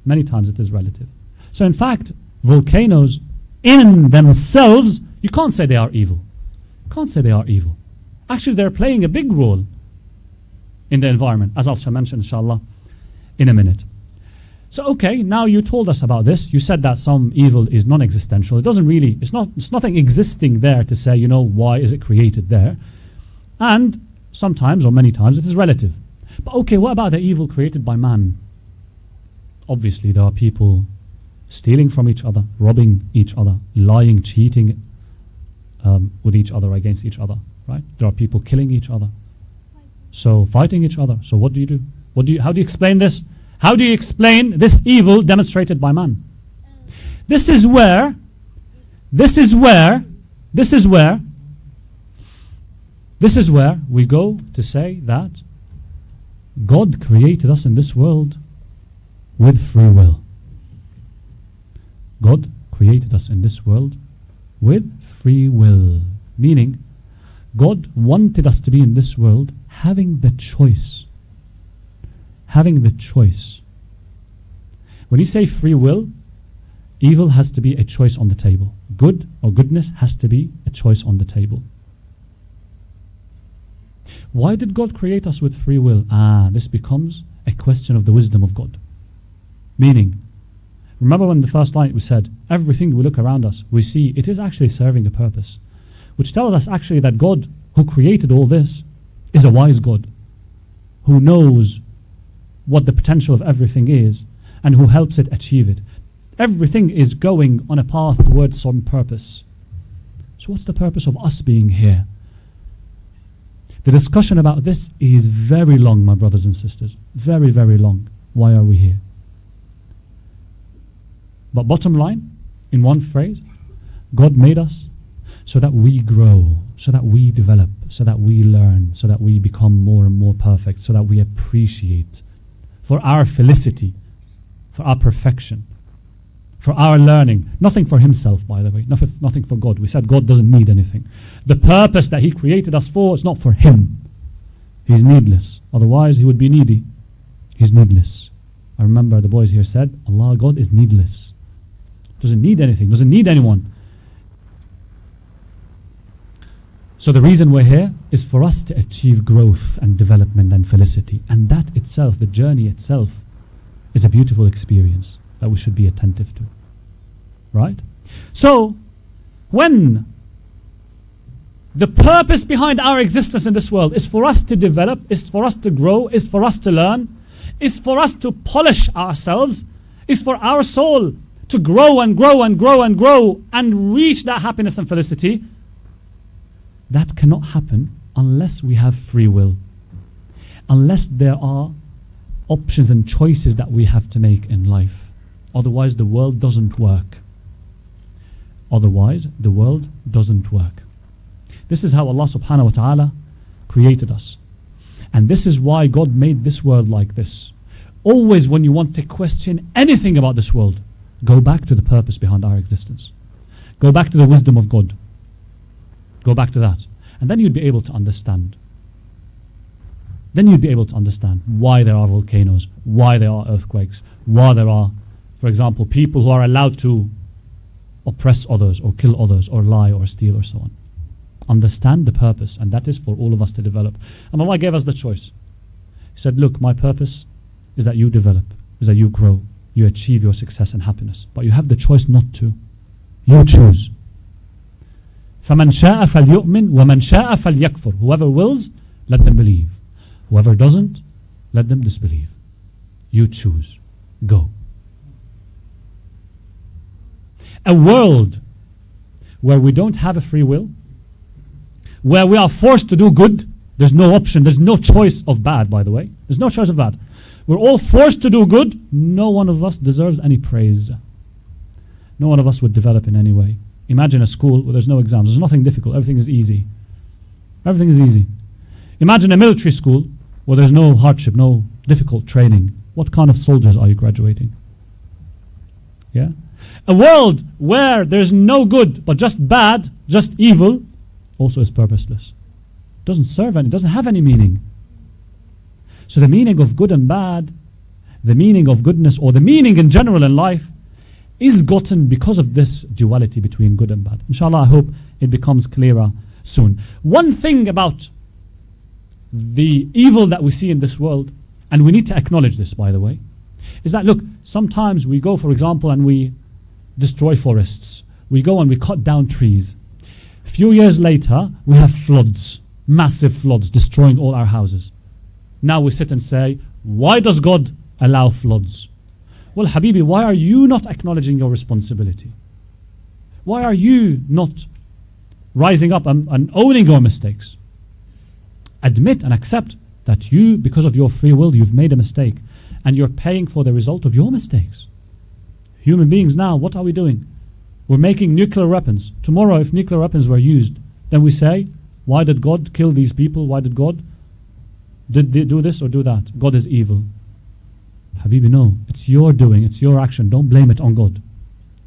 Many times it is relative. So in fact, volcanoes in themselves, you can't say they are evil. You can't say they are evil. Actually, they're playing a big role in the environment, as I shall mention, inshallah, in a minute. So, okay, now you told us about this. You said that some evil is non-existential. It doesn't really, it's nothing existing there to say, why is it created there? And sometimes, or many times, it is relative. But okay, what about the evil created by man? Obviously, there are people stealing from each other, robbing each other, lying, cheating with each other, against each other, right? There are people killing each other. So fighting each other. So what do you do? How do you explain this? How do you explain this evil demonstrated by man? This is where we go to say that God created us in this world with free will. God created us in this world with free will. Meaning, God wanted us to be in this world having the choice. Having the choice. When you say free will, evil has to be a choice on the table. Good or goodness has to be a choice on the table. Why did God create us with free will? This becomes a question of the wisdom of God. Meaning, remember when the first line we said, everything we look around us, we see it is actually serving a purpose. Which tells us actually that God, who created all this, is a wise God, who knows what the potential of everything is, and who helps it achieve it. Everything is going on a path towards some purpose. So what's the purpose of us being here? The discussion about this is very long, my brothers and sisters. Very, very long. Why are we here? But bottom line, in one phrase, God made us so that we grow, so that we develop, so that we learn, so that we become more and more perfect, so that we appreciate for our felicity, for our perfection, for our learning. Nothing for himself, by the way, nothing for God. We said God doesn't need anything. The purpose that he created us for is not for him. He's needless. Otherwise, he would be needy. He's needless. I remember the boys here said, Allah, God is needless. Doesn't need anything, doesn't need anyone. So the reason we're here is for us to achieve growth and development and felicity. And that itself, the journey itself, is a beautiful experience that we should be attentive to. Right? So, when the purpose behind our existence in this world is for us to develop, is for us to grow, is for us to learn, is for us to polish ourselves, is for our soul to grow and grow and grow and grow and reach that happiness and felicity, that cannot happen unless we have free will. Unless there are options and choices that we have to make in life. Otherwise, the world doesn't work. Otherwise, the world doesn't work. This is how Allah subhanahu wa ta'ala created us. And this is why God made this world like this. Always when you want to question anything about this world, go back to the purpose behind our existence. Go back to the wisdom of God. Go back to that. And then you'd be able to understand. Then you'd be able to understand why there are volcanoes, why there are earthquakes, why there are, for example, people who are allowed to oppress others or kill others or lie or steal or so on. Understand the purpose, and that is for all of us to develop. And Allah gave us the choice. He said, look, my purpose is that you develop, is that you grow, you achieve your success and happiness. But you have the choice not to. You choose. فَمَنْ شَاءَ فَلْيُؤْمِنْ وَمَنْ شَاءَ فَلْيَكْفُرْ. Whoever wills, let them believe. Whoever doesn't, let them disbelieve. You choose. Go. A world where we don't have a free will, where we are forced to do good, there's no option, there's no choice of bad, by the way. There's no choice of bad. We're all forced to do good. No one of us deserves any praise. No one of us would develop in any way. Imagine a school where there's no exams. There's nothing difficult. Everything is easy. Everything is easy. Imagine a military school where there's no hardship, no difficult training. What kind of soldiers are you graduating? Yeah? A world where there's no good but just bad, just evil, also is purposeless. Doesn't serve any, doesn't have any meaning. So the meaning of good and bad, the meaning of goodness, or the meaning in general in life, is gotten because of this duality between good and bad. Inshallah, I hope it becomes clearer soon. One thing about the evil that we see in this world, and we need to acknowledge this, by the way, is that, look, sometimes we go, for example, and we destroy forests. We go and we cut down trees. A few years later, we have floods, massive floods, destroying all our houses. Now we sit and say, why does God allow floods? Well, Habibi, why are you not acknowledging your responsibility? Why are you not rising up and owning your mistakes? Admit and accept that you, because of your free will, you've made a mistake and you're paying for the result of your mistakes. Human beings now, what are we doing? We're making nuclear weapons. Tomorrow, if nuclear weapons were used, then we say, why did God kill these people? Why did God do this or do that? God is evil. Habibi, no. It's your doing. It's your action. Don't blame it on God.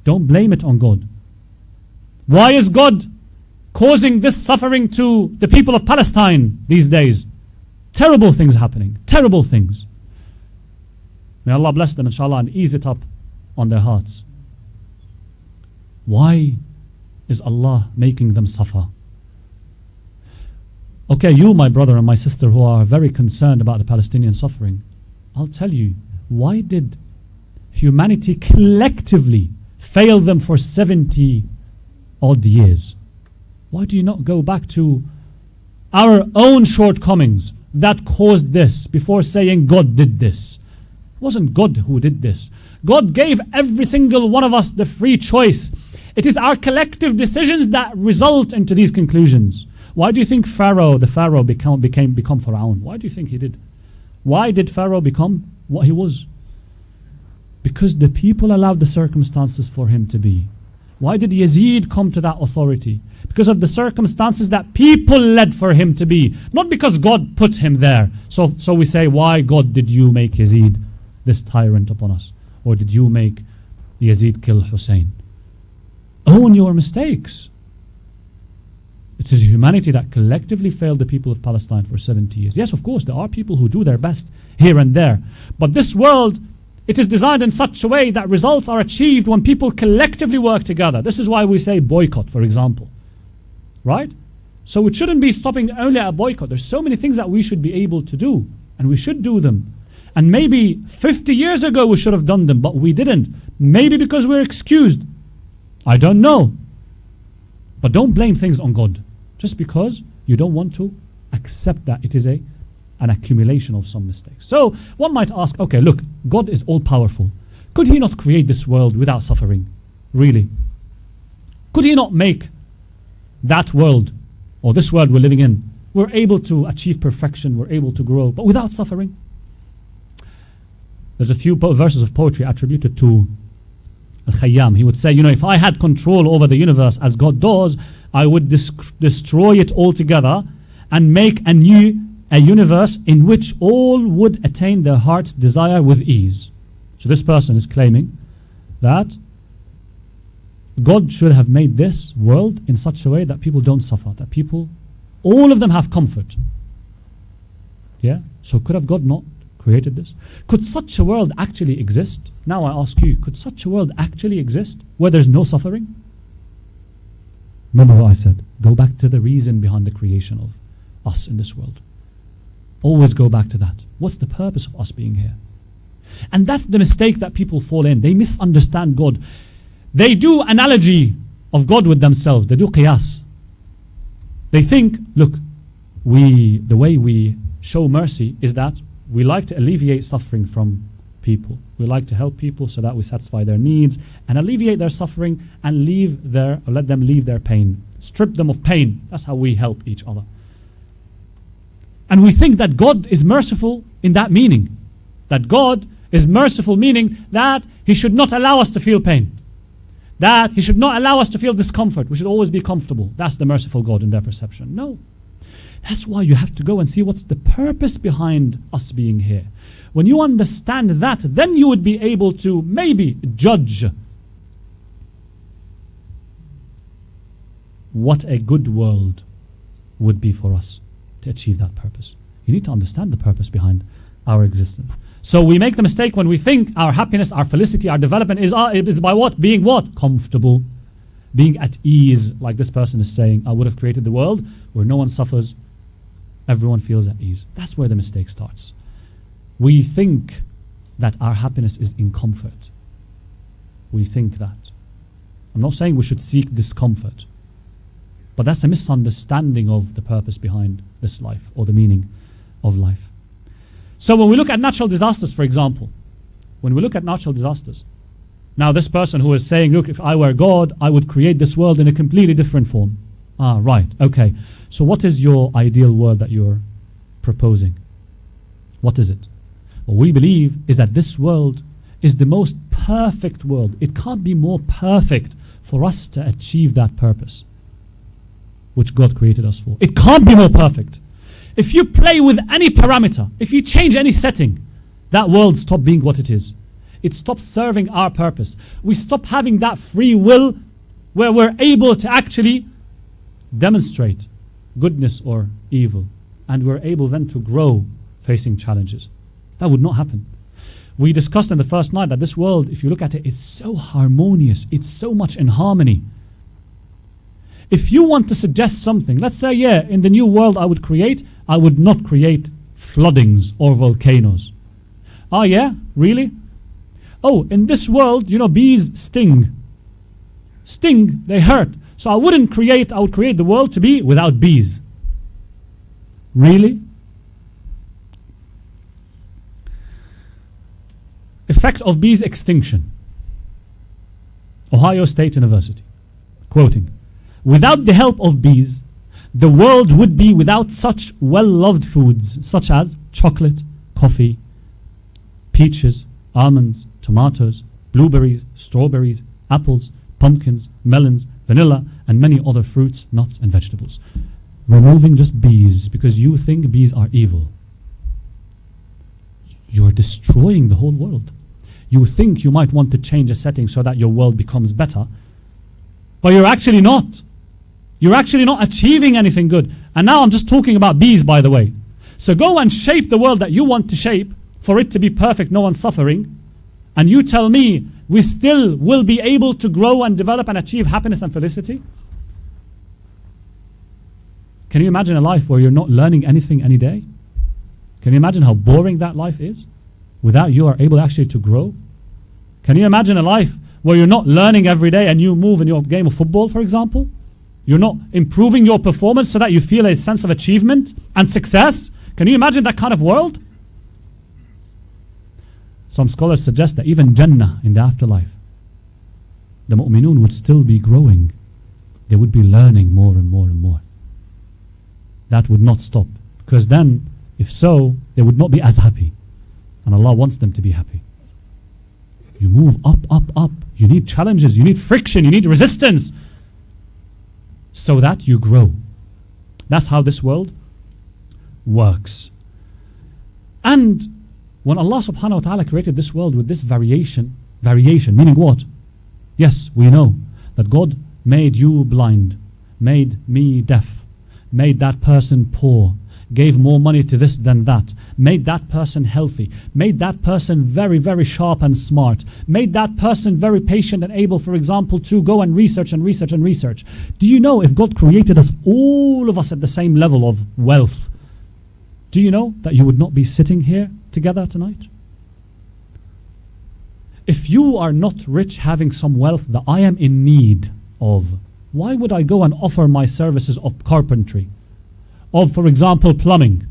Don't blame it on God. Why is God causing this suffering to the people of Palestine these days? Terrible things happening. Terrible things. May Allah bless them, inshallah, and ease it up on their hearts. Why is Allah making them suffer? Okay, you, my brother and my sister, who are very concerned about the Palestinian suffering, I'll tell you, why did humanity collectively fail them for 70 odd years? Why do you not go back to our own shortcomings that caused this before saying God did this? It wasn't God who did this. God gave every single one of us the free choice. It is our collective decisions that result into these conclusions. Why do you think the Pharaoh become Pharaoh? Why do you think he did? Why did Pharaoh become what he was? Because the people allowed the circumstances for him to be. Why did Yazid come to that authority? Because of the circumstances that people led for him to be. Not because God put him there. So we say, why God did you make Yazid this tyrant upon us? Or did you make Yazid kill Hussein? Own your mistakes. It is humanity that collectively failed the people of Palestine for 70 years. Yes, of course, there are people who do their best here and there. But this world, it is designed in such a way that results are achieved when people collectively work together. This is why we say boycott, for example. Right? So it shouldn't be stopping only at a boycott. There's so many things that we should be able to do. And we should do them. And maybe 50 years ago we should have done them, but we didn't. Maybe because we're excused. I don't know. But don't blame things on God. Just because you don't want to accept that it is an accumulation of some mistakes. So one might ask, okay, look, God is all-powerful. Could he not create this world without suffering? Really? Could he not make that world, or this world we're living in, we're able to achieve perfection, we're able to grow, but without suffering? There's a few verses of poetry attributed to Al-Khayyam. He would say, if I had control over the universe as God does, I would destroy it altogether and make a universe in which all would attain their heart's desire with ease. So this person is claiming that God should have made this world in such a way that people don't suffer, that people, all of them have comfort. Yeah? So could have God not created this? Could such a world actually exist? Now I ask you, could such a world actually exist where there's no suffering? Remember what I said. Go back to the reason behind the creation of us in this world. Always go back to that. What's the purpose of us being here? And that's the mistake that people fall in. They misunderstand God. They do analogy of God with themselves. They do qiyas. They think, look, the way we show mercy is that we like to alleviate suffering from people. We like to help people so that we satisfy their needs and alleviate their suffering and let them leave their pain. Strip them of pain. That's how we help each other. And we think that God is merciful in that meaning. That God is merciful meaning that He should not allow us to feel pain. That He should not allow us to feel discomfort. We should always be comfortable. That's the merciful God in their perception. No. That's why you have to go and see what's the purpose behind us being here. When you understand that, then you would be able to maybe judge what a good world would be for us to achieve that purpose. You need to understand the purpose behind our existence. So we make the mistake when we think our happiness, our felicity, our development is by what? Being what? Comfortable. Being at ease, like this person is saying, I would have created the world where no one suffers, everyone feels at ease. That's where the mistake starts. We think that our happiness is in comfort. We think that. I'm not saying we should seek discomfort, but that's a misunderstanding of the purpose behind this life or the meaning of life. So when we look at natural disasters, for example, when we look at natural disasters, now this person who is saying, look, if I were God, I would create this world in a completely different form. Ah, right, okay. So what is your ideal world that you're proposing? What is it? What we believe is that this world is the most perfect world. It can't be more perfect for us to achieve that purpose which God created us for. It can't be more perfect. If you play with any parameter, if you change any setting, that world stops being what it is. It stops serving our purpose. We stop having that free will where we're able to actually demonstrate goodness or evil, and we're able then to grow facing challenges. That would not happen. We discussed in the first night that this world, if you look at it, is so harmonious. It's so much in harmony. If you want to suggest something, let's say, yeah, in the new world I would not create floodings or volcanoes. Oh yeah, really? Oh, in this world, bees sting. Sting, they hurt. So I would create the world to be without bees. Really? Effect of bees extinction. Ohio State University. Quoting, without the help of bees, the world would be without such well-loved foods such as chocolate, coffee, peaches, almonds, tomatoes, blueberries, strawberries, apples, pumpkins, melons, vanilla, and many other fruits, nuts, and vegetables. Removing just bees because you think bees are evil. You're destroying the whole world. You think you might want to change a setting so that your world becomes better, but you're actually not. You're actually not achieving anything good. And now I'm just talking about bees, by the way. So go and shape the world that you want to shape for it to be perfect, no one's suffering, and you tell me we still will be able to grow and develop and achieve happiness and felicity? Can you imagine a life where you're not learning anything any day? Can you imagine how boring that life is without you are able actually to grow? Can you imagine a life where you're not learning every day and you move in your game of football, for example? You're not improving your performance so that you feel a sense of achievement and success? Can you imagine that kind of world? Some scholars suggest that even Jannah, in the afterlife, the mu'minun would still be growing. They would be learning more and more and more. That would not stop. Because then, if so, they would not be as happy. And Allah wants them to be happy. You move up, up, up. You need challenges, you need friction, you need resistance, so that you grow. That's how this world works. And when Allah subhanahu wa ta'ala created this world with this variation, meaning what? Yes, we know that God made you blind, made me deaf, made that person poor, gave more money to this than that, made that person healthy, made that person very, very sharp and smart, made that person very patient and able, for example, to go and research and research and research. Do you know if God created us, all of us at the same level of wealth, do you know that you would not be sitting here together tonight? If you are not rich having some wealth that I am in need of, why would I go and offer my services of carpentry? Of, for example, plumbing?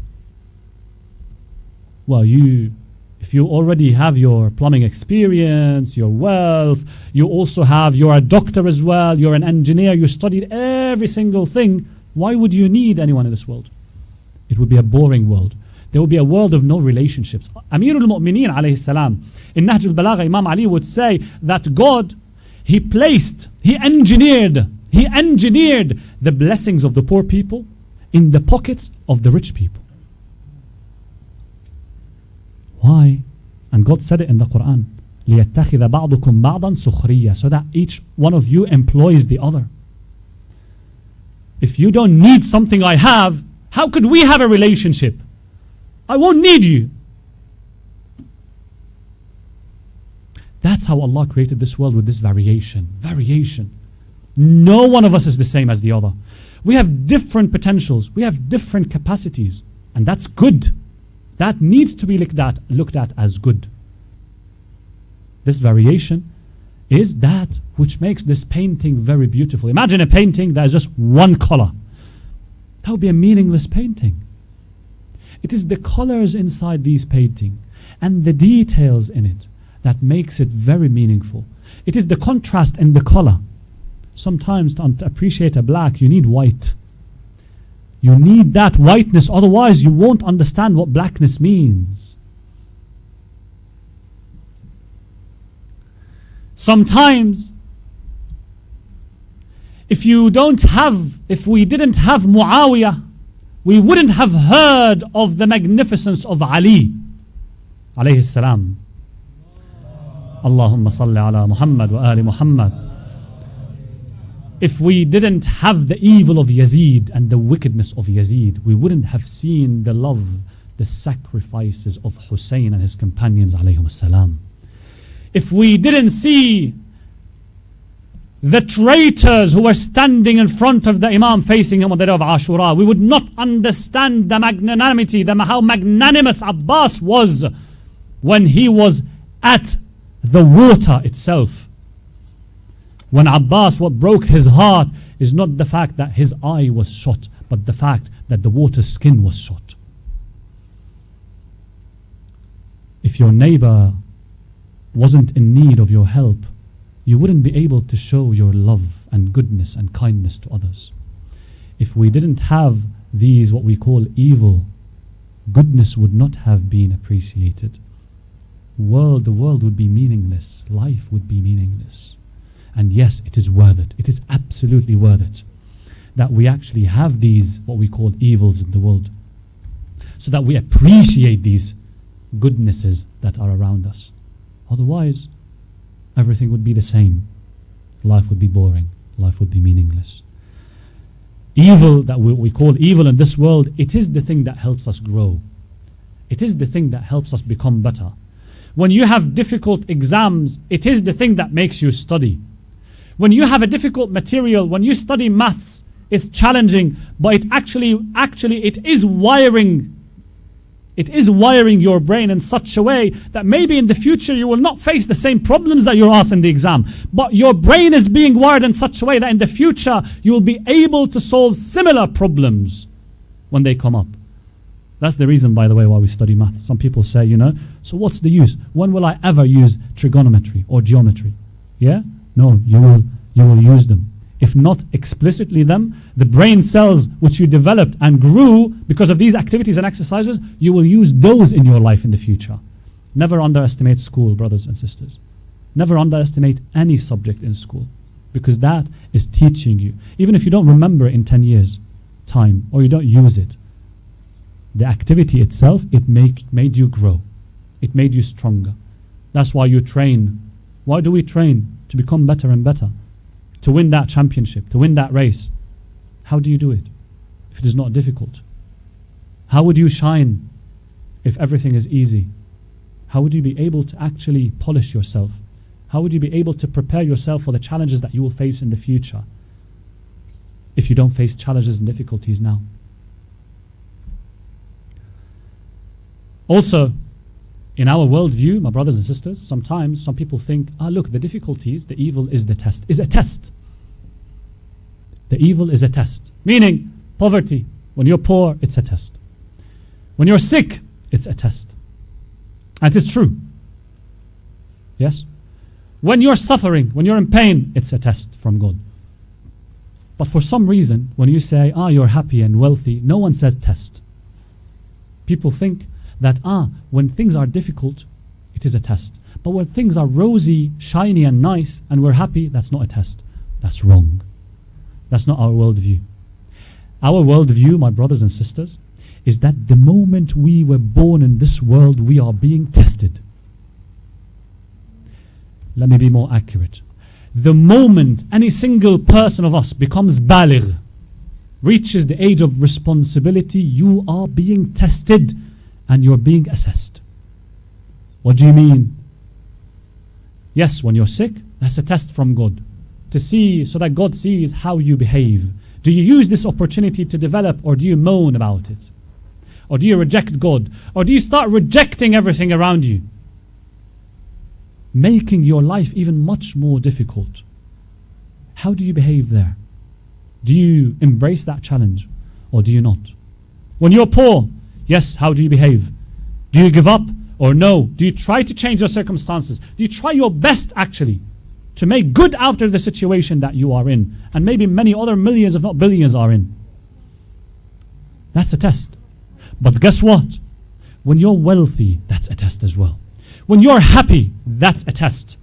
Well, if you already have your plumbing experience, your wealth, you also you're a doctor as well, you're an engineer, you studied every single thing, why would you need anyone in this world? It would be a boring world. There would be a world of no relationships. Amir al-Mu'mineen alayhi salam, in Nahj al-Balagha, Imam Ali would say that God, He engineered the blessings of the poor people in the pockets of the rich people. Why? And God said it in the Quran, لِيَتَّخِذَ بَعْضُكُمْ بَعْضًا سُخْرِيًّا, so that each one of you employs the other. If you don't need something I have, how could we have a relationship? I won't need you. That's how Allah created this world, with this variation. Variation. No one of us is the same as the other. We have different potentials. We have different capacities. And that's good. That needs to be looked at as good. This variation is that which makes this painting very beautiful. Imagine a painting that is just one color. That would be a meaningless painting. It is the colors inside these paintings and the details in it that makes it very meaningful. It is the contrast in the color. Sometimes to appreciate a black, you need white. You need that whiteness, otherwise you won't understand what blackness means. Sometimes, if we didn't have Muawiyah, we wouldn't have heard of the magnificence of Ali, alayhi salam. Allahumma salli ala Muhammad wa ali Muhammad. If we didn't have the evil of Yazid and the wickedness of Yazid, we wouldn't have seen the love, the sacrifices of Hussein and his companions alayhim salam. If we didn't see the traitors who were standing in front of the Imam facing him on the day of Ashura, we would not understand the magnanimity, how magnanimous Abbas was when he was at the water itself. When Abbas, what broke his heart is not the fact that his eye was shot, but the fact that the water's skin was shot. If your neighbor wasn't in need of your help, you wouldn't be able to show your love and goodness and kindness to others. If we didn't have these, what we call evil, goodness would not have been appreciated. The world would be meaningless. Life would be meaningless. And yes, it is worth it. It is absolutely worth it that we actually have these, what we call evils in the world, so that we appreciate these goodnesses that are around us. Otherwise, everything would be the same. Life would be boring. Life would be meaningless. Evil, that we call evil in this world, it is the thing that helps us grow. It is the thing that helps us become better. When you have difficult exams, it is the thing that makes you study. When you have a difficult material, when you study maths, it's challenging, but it actually it is wiring. It is wiring your brain in such a way that maybe in the future you will not face the same problems that you're asked in the exam. But your brain is being wired in such a way that in the future you will be able to solve similar problems when they come up. That's the reason, by the way, why we study maths. Some people say, so what's the use? When will I ever use trigonometry or geometry? Yeah? No, you will use them. If not explicitly them, the brain cells which you developed and grew because of these activities and exercises, you will use those in your life in the future. Never underestimate school, brothers and sisters. Never underestimate any subject in school, because that is teaching you. Even if you don't remember it in 10 years' time, or you don't use it, the activity itself, it made you grow. It made you stronger. That's why you train. Why do we train? To become better and better. To win that championship, to win that race. How do you do it if it is not difficult? How would you shine if everything is easy? How would you be able to actually polish yourself? How would you be able to prepare yourself for the challenges that you will face in the future if you don't face challenges and difficulties now? Also, in our worldview, my brothers and sisters, sometimes some people think, look, the difficulties, the evil is a test. The evil is a test. Meaning, poverty. When you're poor, it's a test. When you're sick, it's a test. And it's true. Yes? When you're suffering, when you're in pain, it's a test from God. But for some reason, when you say, you're happy and wealthy, no one says test. People think that when things are difficult, it is a test. But when things are rosy, shiny and nice, and we're happy, that's not a test. That's wrong. That's not our worldview. Our worldview, my brothers and sisters, is that the moment we were born in this world, we are being tested. Let me be more accurate. The moment any single person of us becomes baligh, reaches the age of responsibility, you are being tested and you're being assessed. What do you mean? Yes, when you're sick, that's a test from God to see, so that God sees how you behave. Do you use this opportunity to develop, or do you moan about it? Or do you reject God? Or do you start rejecting everything around you, making your life even much more difficult? How do you behave there? Do you embrace that challenge, or do you not? When you're poor, yes, how do you behave? Do you give up, or no? Do you try to change your circumstances? Do you try your best, actually, to make good out of the situation that you are in, and maybe many other millions, if not billions, are in? That's a test. But guess what? When you're wealthy, that's a test as well. When you're happy, that's a test.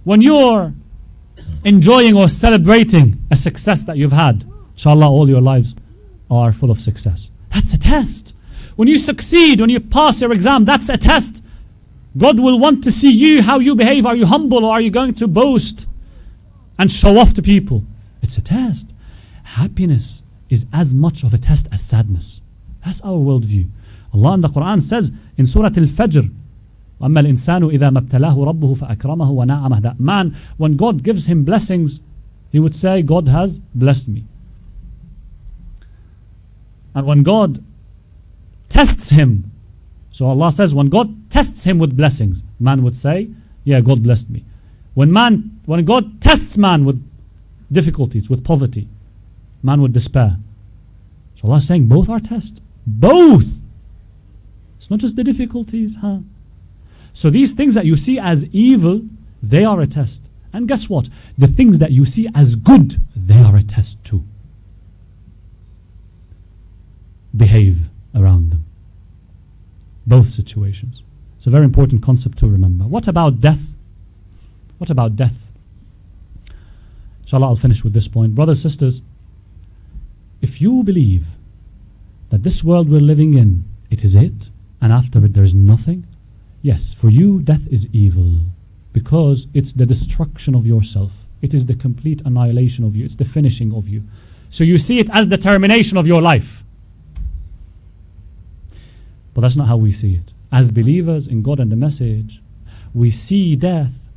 When you're enjoying or celebrating a success that you've had, inshallah, all your lives are full of success. That's a test. When you succeed, when you pass your exam, that's a test. God will want to see you, how you behave. Are you humble, or are you going to boast and show off to people? It's a test. Happiness is as much of a test as sadness. That's our worldview. Allah in the Quran says in Surah Al-Fajr, وَأَمَّا الْإِنسَانُ إِذَا مَبْتَلَاهُ رَبُّهُ فَأَكْرَمَهُ وَنَعَمَهُ. That man, when God gives him blessings, he would say, God has blessed me. And when God tests him, so Allah says, when God tests him with blessings, man would say, yeah, God blessed me. When God tests man with difficulties, with poverty, man would despair. So Allah is saying both are tests. Both. It's not just the difficulties, huh? So these things that you see as evil, they are a test. And guess what? The things that you see as good, they are a test too. Behave around them. Both situations. It's a very important concept to remember. What about death? What about death? Inshallah, I'll finish with this point. Brothers, sisters, if you believe that this world we're living in, it is it, and after it there's nothing, yes, for you death is evil, because it's the destruction of yourself. It is the complete annihilation of you. It's the finishing of you. So you see it as the termination of your life. But that's not how we see it. As believers in God and the message, we see death,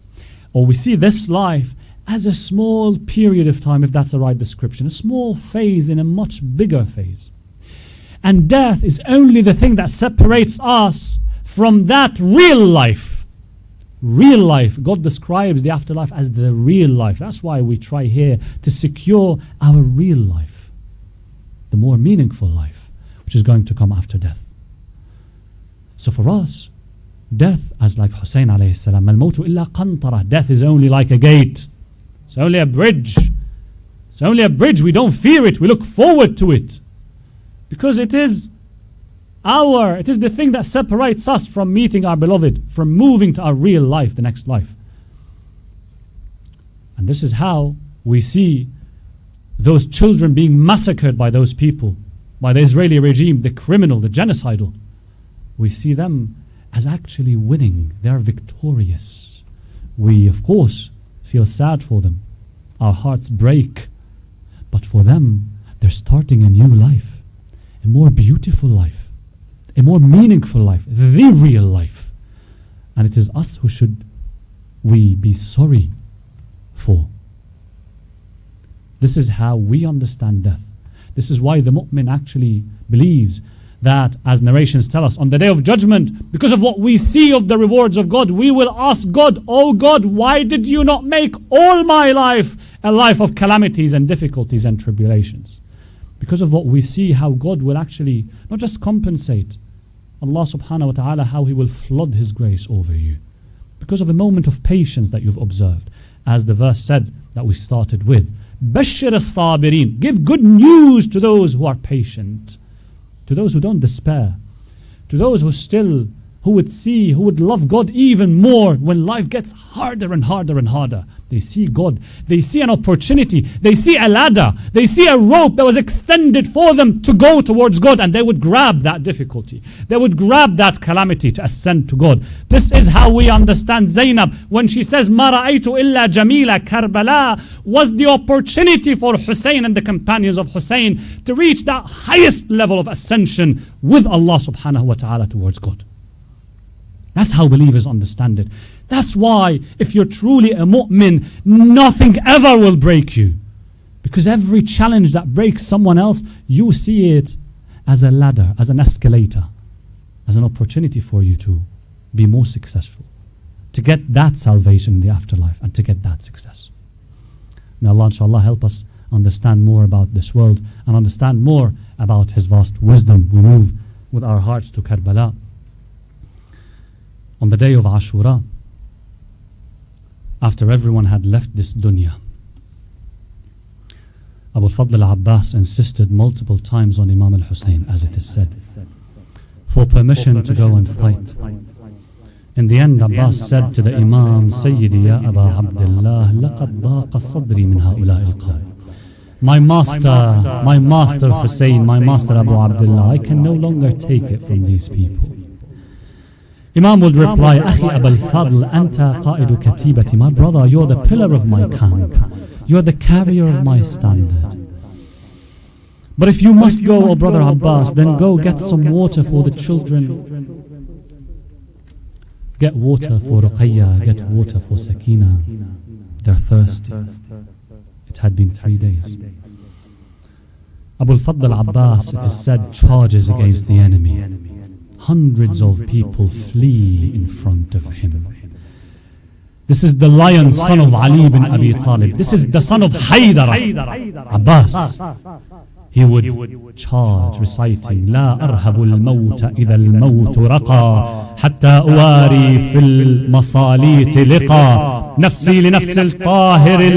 or we see this life, as a small period of time, if that's the right description, a small phase in a much bigger phase. And death is only the thing that separates us from that real life. Real life. God describes the afterlife as the real life. That's why we try here to secure our real life, the more meaningful life, which is going to come after death. So for us, death, as like Hussein alayhi salam, al-mawtu illa qantara, death is only like a gate. It's only a bridge. It's only a bridge. We don't fear it. We look forward to it. Because it is the thing that separates us from meeting our beloved, from moving to our real life, the next life. And this is how we see those children being massacred by those people, by the Israeli regime, the criminal, the genocidal. We see them as actually winning. They are victorious. We, of course, feel sad for them. Our hearts break. But for them, they're starting a new life, a more beautiful life, a more meaningful life, the real life. And it is us who should we be sorry for. This is how we understand death. This is why the mu'min actually believes that, as narrations tell us, on the day of judgment, because of what we see of the rewards of God, we will ask God, oh God, why did you not make all my life a life of calamities and difficulties and tribulations? Because of what we see, how God will actually not just compensate, Allah subhanahu wa ta'ala, how He will flood His grace over you. Because of a moment of patience that you've observed. As the verse said that we started with, Bashir as-sabirin, give good news to those who are patient, to those who don't despair, to those who still who would love God even more when life gets harder and harder and harder. They see God, they see an opportunity, they see a ladder, they see a rope that was extended for them to go towards God, and they would grab that difficulty. They would grab that calamity to ascend to God. This is how we understand Zainab when she says, "Ma ra'aytu illa jamila." Karbala was the opportunity for Hussein and the companions of Hussein to reach that highest level of ascension with Allah subhanahu wa ta'ala towards God. That's how believers understand it. That's why if you're truly a mu'min, nothing ever will break you. Because every challenge that breaks someone else, you see it as a ladder, as an escalator, as an opportunity for you to be more successful, to get that salvation in the afterlife and to get that success. May Allah inshallah help us understand more about this world and understand more about His vast wisdom. We move with our hearts to Karbala. On the day of Ashura, after everyone had left this dunya, Abu al-Fadl al-Abbas insisted multiple times on Imam al-Hussein, as it is said, for permission to go and fight. In the end, Abbas said to the Imam, "Sayyidi ya Aba Abdullah, laqad daqa sadri min ha'ula'i al-qawm." My master Hussein, my master Abu Abdullah, I can no longer take it from these people. Imam would reply, "Akhi Abul Fadl, anta qa'idu katibati." My brother, you're the pillar of my camp. You're the carrier of my standard. But if you must go, O brother Abbas, then go get some water for the children. Get water for Ruqayya, get water for Sakina. They're thirsty. It had been 3 days. Abu al-Fadl al-Abbas, it is said, charges against the enemy. Hundreds of people flee in front of him. This is the lion, son of Ali bin Abi Talib. This is the son of Haydar, Abbas. He would charge reciting, "La arhabu al-mawta idha al-mawtu raqa, hatta uwari fil masaliti liqa, nafsi li nafsi al-tahir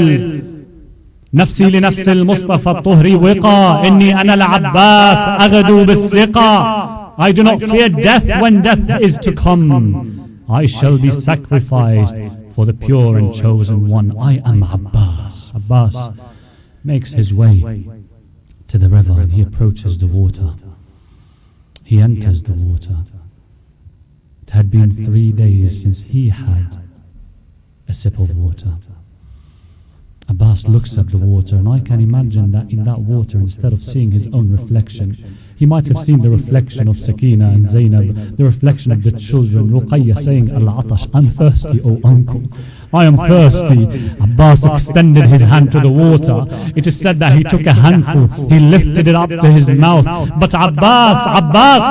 نفسي لنفس المصطفى الطهري وقا إني أنا العباس أغدو بالسقا. I do not fear death when death is to come. I shall be sacrificed for the pure and chosen one. I am Abbas. Abbas makes his way to the river and he approaches the water. He enters the water. It had been 3 days since he had a sip of water. Abbas looks at the water, and I can imagine that in that water, instead of seeing his own reflection, he might have seen the reflection of Sakina and Zainab, the reflection of the children, Ruqayya saying, "Al-Atash, I'm thirsty, O uncle. I am thirsty." Abbas extended his hand to the water. It is said that he took a handful, he lifted it up to his mouth. But Abbas,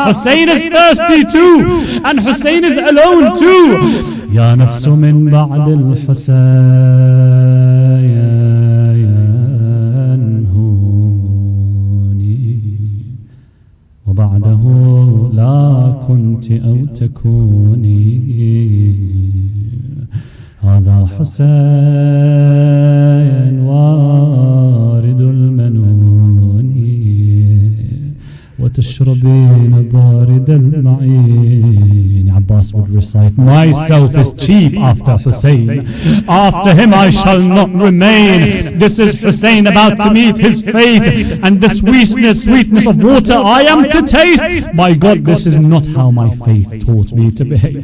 Hussein is thirsty too, and Hussein is alone too. Ya nafsu min ba'd al-Husayn وبعده لا كنت أو تكوني هذا حسين وارد المنون وتشربين بارد المعين. Abbas would recite, "Myself is cheap after Hussein. After him I shall not remain. This is Hussein about to meet his fate, and the sweetness of water I am to taste. By God, this is not how my faith taught me to behave."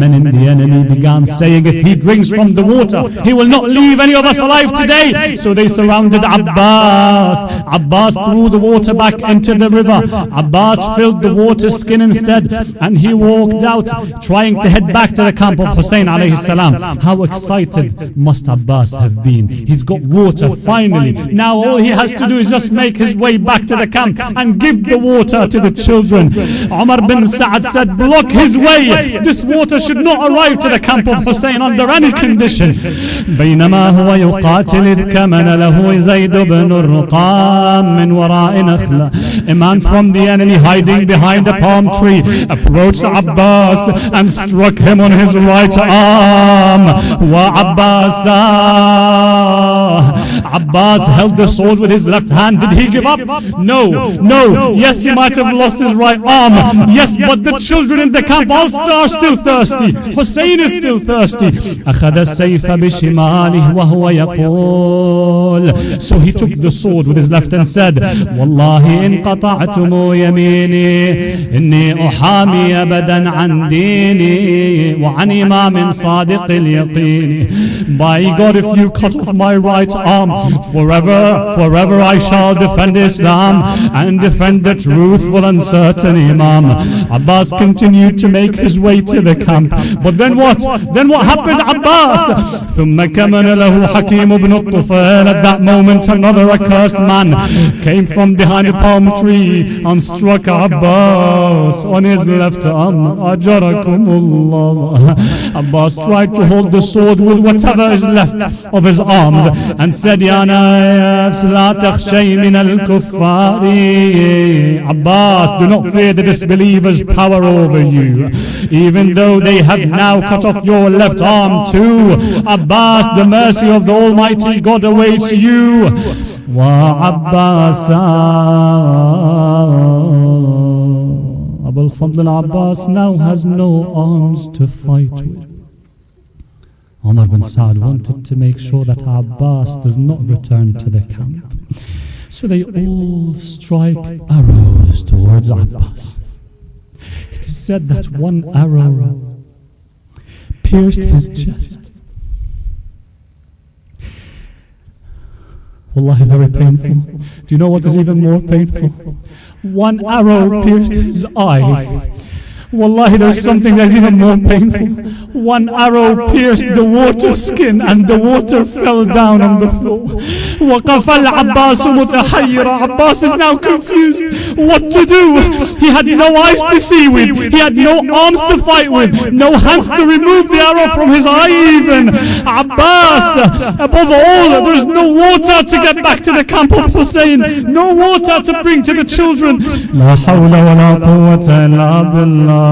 Men in the enemy began saying, "If he drinks from the water, he will not leave any of us alive today." So they surrounded Abbas. Abbas threw the water back into the river. Abbas filled the water skin instead, and he walked out, trying to head back to the camp of Hussein alayhi salam. How excited must Abbas have been. He's got water finally. Now all he has to do is just make his way back to the camp and give the water to the children. Umar bin Sa'ad said, "Block his way. This water should not arrive to the camp of Hussein under any condition." بينما هو يقاتل إذ كمن له زيد بن الرقام من وراء نخلة. A man from the enemy hiding behind a palm tree approached Abbas and struck him on his right arm. Abbas Abbas held the sword with his left hand. Did he give up? No. Yes, he might have lost his right arm. Yes, but the children in the camp also are still thirsty. Hussein is still thirsty. أخذ السيف بشماله وهو يقول. So he took the sword with his left and said, والله إن قطعتم يميني إني أحامي أبدا عن ديني وعن إمام صادق اليقين. By God, if you cut off my right arm, forever I shall defend Islam and defend the truthful and certain Imam. Abbas continued to make his way to the camp. But then what? Then what happened, Abbas? ثم كمن له حكيم بن الطفيل. At that moment, another accursed man came from behind a palm tree and struck Abbas on his left arm. Ajarakumullah. Abbas tried to hold the sword with whatever is left of his arms and said, Ya nafs la takhshay min al-kuffari. Abbas, do not fear the disbelievers' power over you, even though they have now cut off your left arm too. Abbas, the mercy of the Almighty God awaits you. Wa Abbas, Abu al-Fadl Abbas now has no arms to fight with. Umar bin Saad wanted to make sure that Abbas does not return to the camp. So they all strike arrows towards Abbas. It is said that one arrow pierced his chest. Wallahi, very painful. Do you know what is even more painful? One arrow pierced his eye. Wallahi, there's something that's even more painful. One arrow pierced the water skin and the water fell down on the floor. وَقَفَ الْعَبَّاسُ مُتَحَيِّرًا. Abbas is now confused what to do. He had no eyes to see with. He had no arms to fight with. No hands to remove the arrow from his eye even. Abbas, above all, there's no water to get back to the camp of Hussein. No water to bring to the children. لا حول ولا قوة إلا بالله.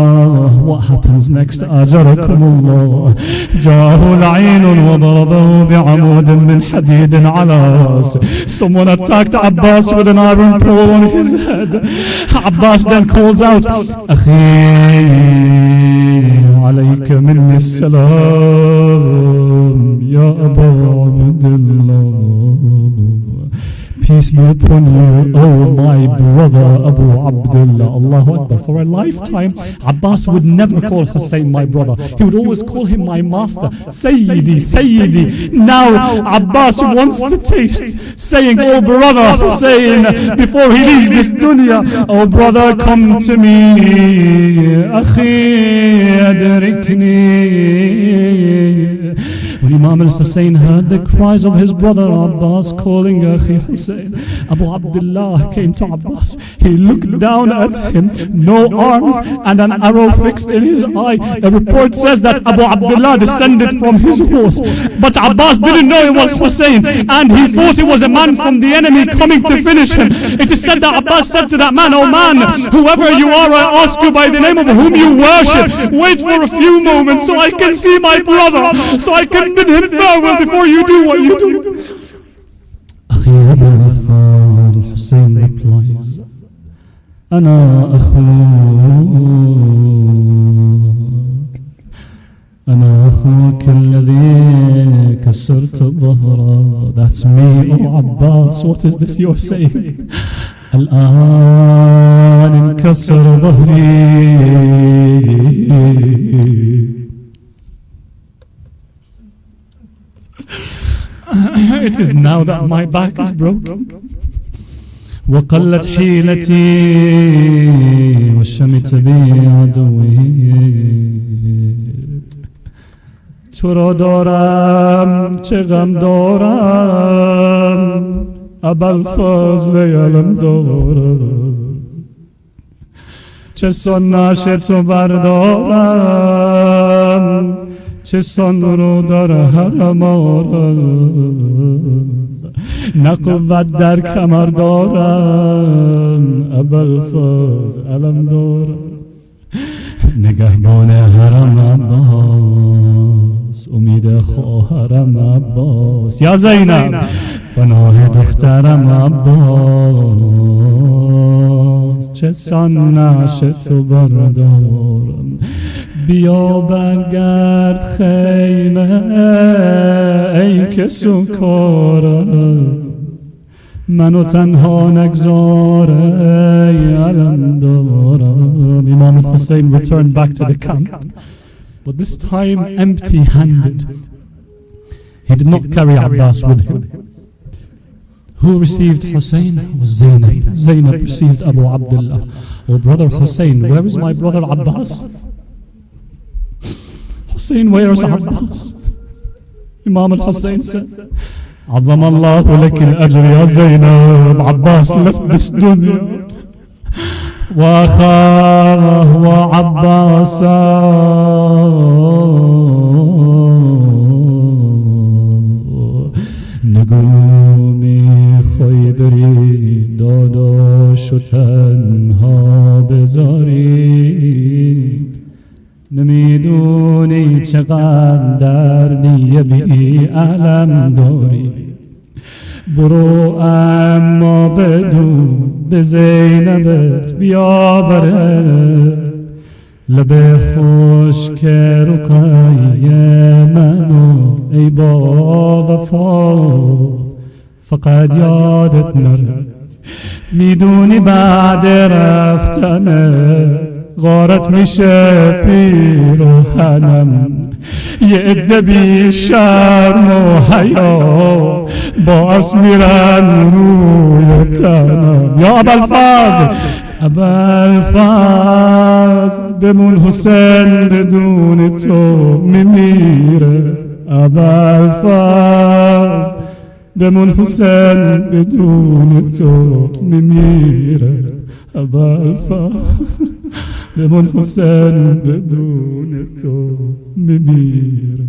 What happens next? أجركم الله. جاءه لعين وضربه بعمود من حديد على رأسه. Someone attacked Abbas with an iron pole on his head. Abbas then calls out, أخي عليك مني السلام يا أبا عبد الله. Peace be upon you, oh my brother Abu Abdullah. Allahu Akbar. For a lifetime, Abbas would never call Hussein my brother. He would always call him my master. Sayyidi, Sayyidi. Now Abbas wants to taste saying, oh brother Hussein, before he leaves this dunya. Oh brother, come to me. Akhi adrikni. When Imam al-Hussein heard the cries of his brother Abbas calling Akhi Hussein, Abu Abdullah came to Abbas. He looked down at him, no arms and an arrow fixed in his eye. A report says that Abu Abdullah descended from his horse, but Abbas didn't know it was Hussein and he thought it was a man from the enemy coming to finish him. It is said that Abbas said to that man, oh man, whoever you are, I ask you by the name of whom you worship, wait for a few moments so I can see my brother, so I can bid him farewell before you do what you do. Akhi Abu Hussein replies, أنا أخوك الذي كسرت ظهره. That's me, oh Abbas. What is this you're saying? الآن انكسر ظهري. It is now that my back is broken. وقلت حيلتي وشمت بي عدوي. تو را دارم چه غم دارم، ابوالفضل علم دارم، چه سنش تو بردارم، چه سن رو در حرم آرم، نه قوت در کمر دارم، ابوالفضل علم دارم. نگهبان حرم عباس، امید خواهرم عباس، یا زینب پناه دخترم عباس، چه سان نعش تو بردارم، بیا برگرد خیمه ای که سکارم، منو تنها نگذار ای علم دارم. Imam Hussein returned back to the camp, but this time empty-handed. He did not carry Abbas with him. Who received Hussein? It was Zainab. Zainab received Abu Abdullah. Oh brother Hussein, where is my brother Abbas? Hussein, where is Abbas? Imam al-Hussein said, عظم الله لك الأجر يا زينب. Abbas left this dunya وأخاه وعباسا نگومی خیبری داداش و تنها بذاری، نمیدونی چقدر دردی بی علم داری، برو اما بدون به زینبت بیابره، لب خشک رقیه منو ای با وفا فقط یادت نره، میدونی بعد رفتنت غارت میشه پیراهنم، یه عده بی شرم و حیا باعث میرن روی تنم. یا ابوالفضل، ابوالفضل بمون حسین بدون تو میمیره، ابوالفضل بمون حسین بدون تو میمیره، ابوالفضل بمون حسین بدون تو میمیره.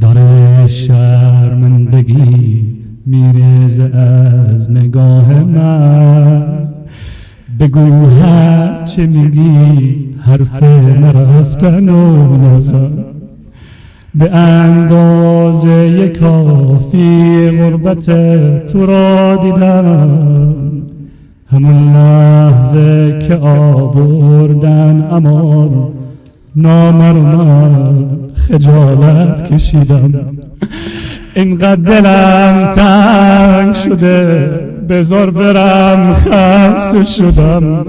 داره شرمندگی میریزه از نگاه من، بگو هر چی میگی حرف نرفتن و نزن، به اندازه کافی غربت تو را دیدم، همون لحظه که آوردن امار نامه رو من خجالت کشیدم، اینقدر دلم تنگ شده بذار برم خسته شدم،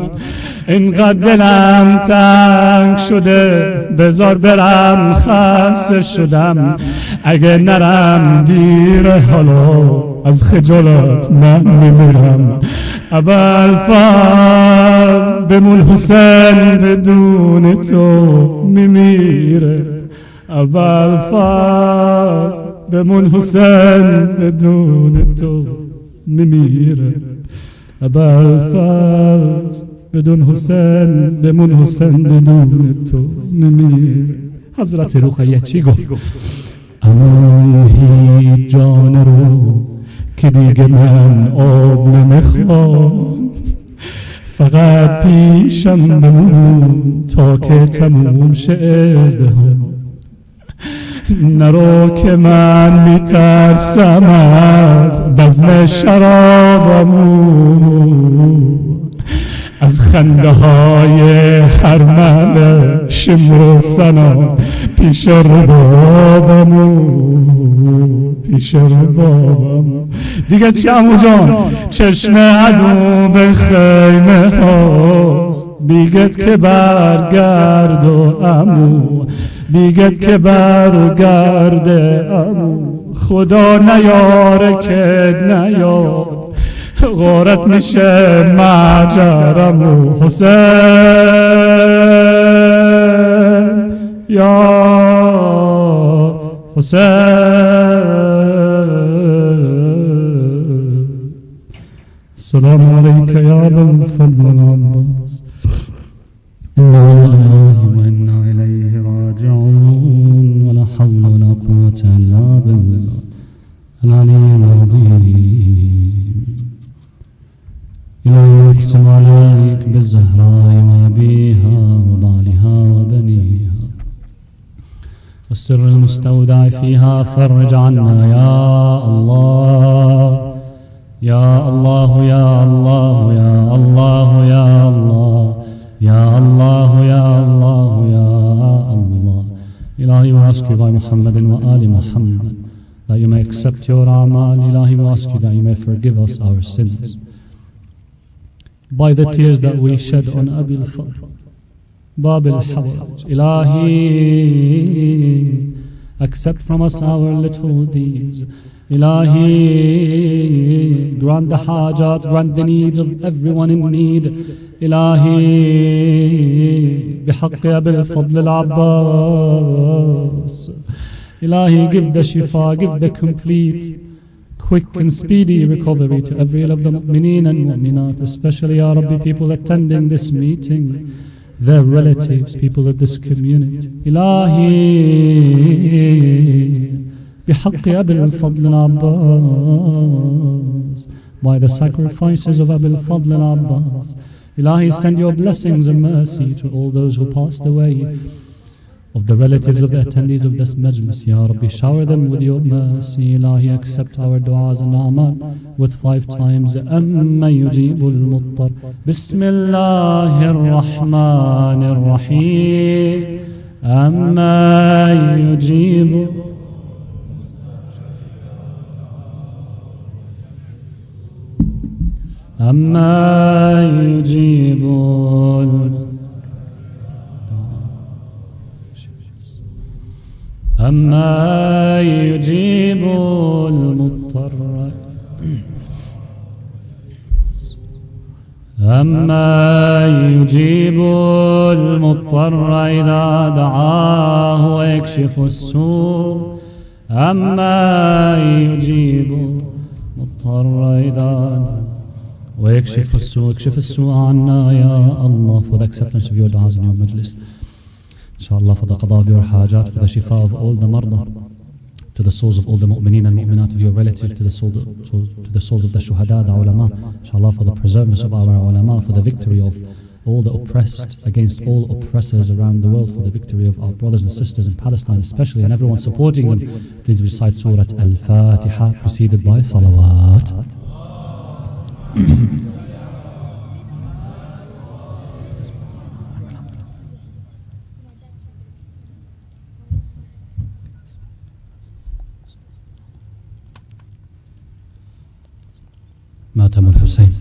اینقدر دلم تنگ شده بذار برم خسته شدم، اگه نرم دیر حالا از خجالت من میمیرم، ابوالفضل بمون حسین بدون تو میمیره، ابوالفضل بمون حسین بدون تو میمیره، ابوالفضل بدون حسین بمون حسین بدون تو میمیره. حضرت رقیه چی گفت؟ اما هیچ جان رو که دیگه من آب نمیخوام، فقط پیشم بمون تا که تموم شه ازدهام، نرو که من میترسم از بزم شرابمون، از خنده های هر مل شمر و سنا پیش ربابمون، پیش ربابمون. دیگه چی عمو جان؟ چشم عدو به خیمه هاست، بیگت که برگرد و عمو، بیگت که برگرد عمو، خدا نیاره که نیاد غارت میشه مجرم و حسین، یا حسین. السلام علیک یا ابا الفضل العباس، انا لله و انا الیه راجعون، ولا حول ولا قوة الا بالله العلی العظیم. إلهي أقسم عليك بالزهراء وأبيها وبعلها وبنيها، والسر المستودع فيها فرج عنا يا الله يا الله يا الله يا الله يا الله يا الله يا الله يا الله. Ilahi, we ask you by Muhammad and wa ali Muhammad that you may accept your amal. Ilahi, we ask you that you may forgive us our sins by the tears that we shed on Abil Fadl, Bab al-Hawaj. Ilahi, accept from us our little deeds. Ilahi, grant the hajat, grant the needs of everyone in need. Ilahi, بحق أبي الفضل العباس. Ilahi, give the shifa, give the complete, quick and speedy recovery to every of the mu'mineen and mu'minat, especially Ya Rabbi, people attending this meeting, their relatives, people of this community. Ilahi, بحق أبي الفضل العباس, by the sacrifices of Abil Fadl al-Abbas. Ilahi, send your blessings and mercy to all those who passed away, of the relatives of the attendees of this majlis. Ya Rabbi, shower them with your mercy. Ilahi, accept our du'as and a'mal with 5 times. Amma yujibul muttar. Bismillahir Rahmanir Rahim. Amma yujibul أما يجيب أما يجيب المضطر أما يجيب المضطر إذا دعاه ويكشف السوء أما يجيب المضطر إذا دعاه ويكشف السوء. اكشف السوء عنا يا Allah, for the acceptance of your du'as in your majlis. Inshallah, for the qada of your hajat, for the shifa of all the marda, to the souls of all the mu'mineen and mu'minat of your relatives, to the souls of the shuhada, the ulama. Inshallah, for the preservedness of our ulama, for the victory of all the oppressed against all oppressors around the world, for the victory of our brothers and sisters in Palestine especially, and everyone supporting them. Please recite Surah Al-Fatiha, preceded by salawat. ماتم الحسين.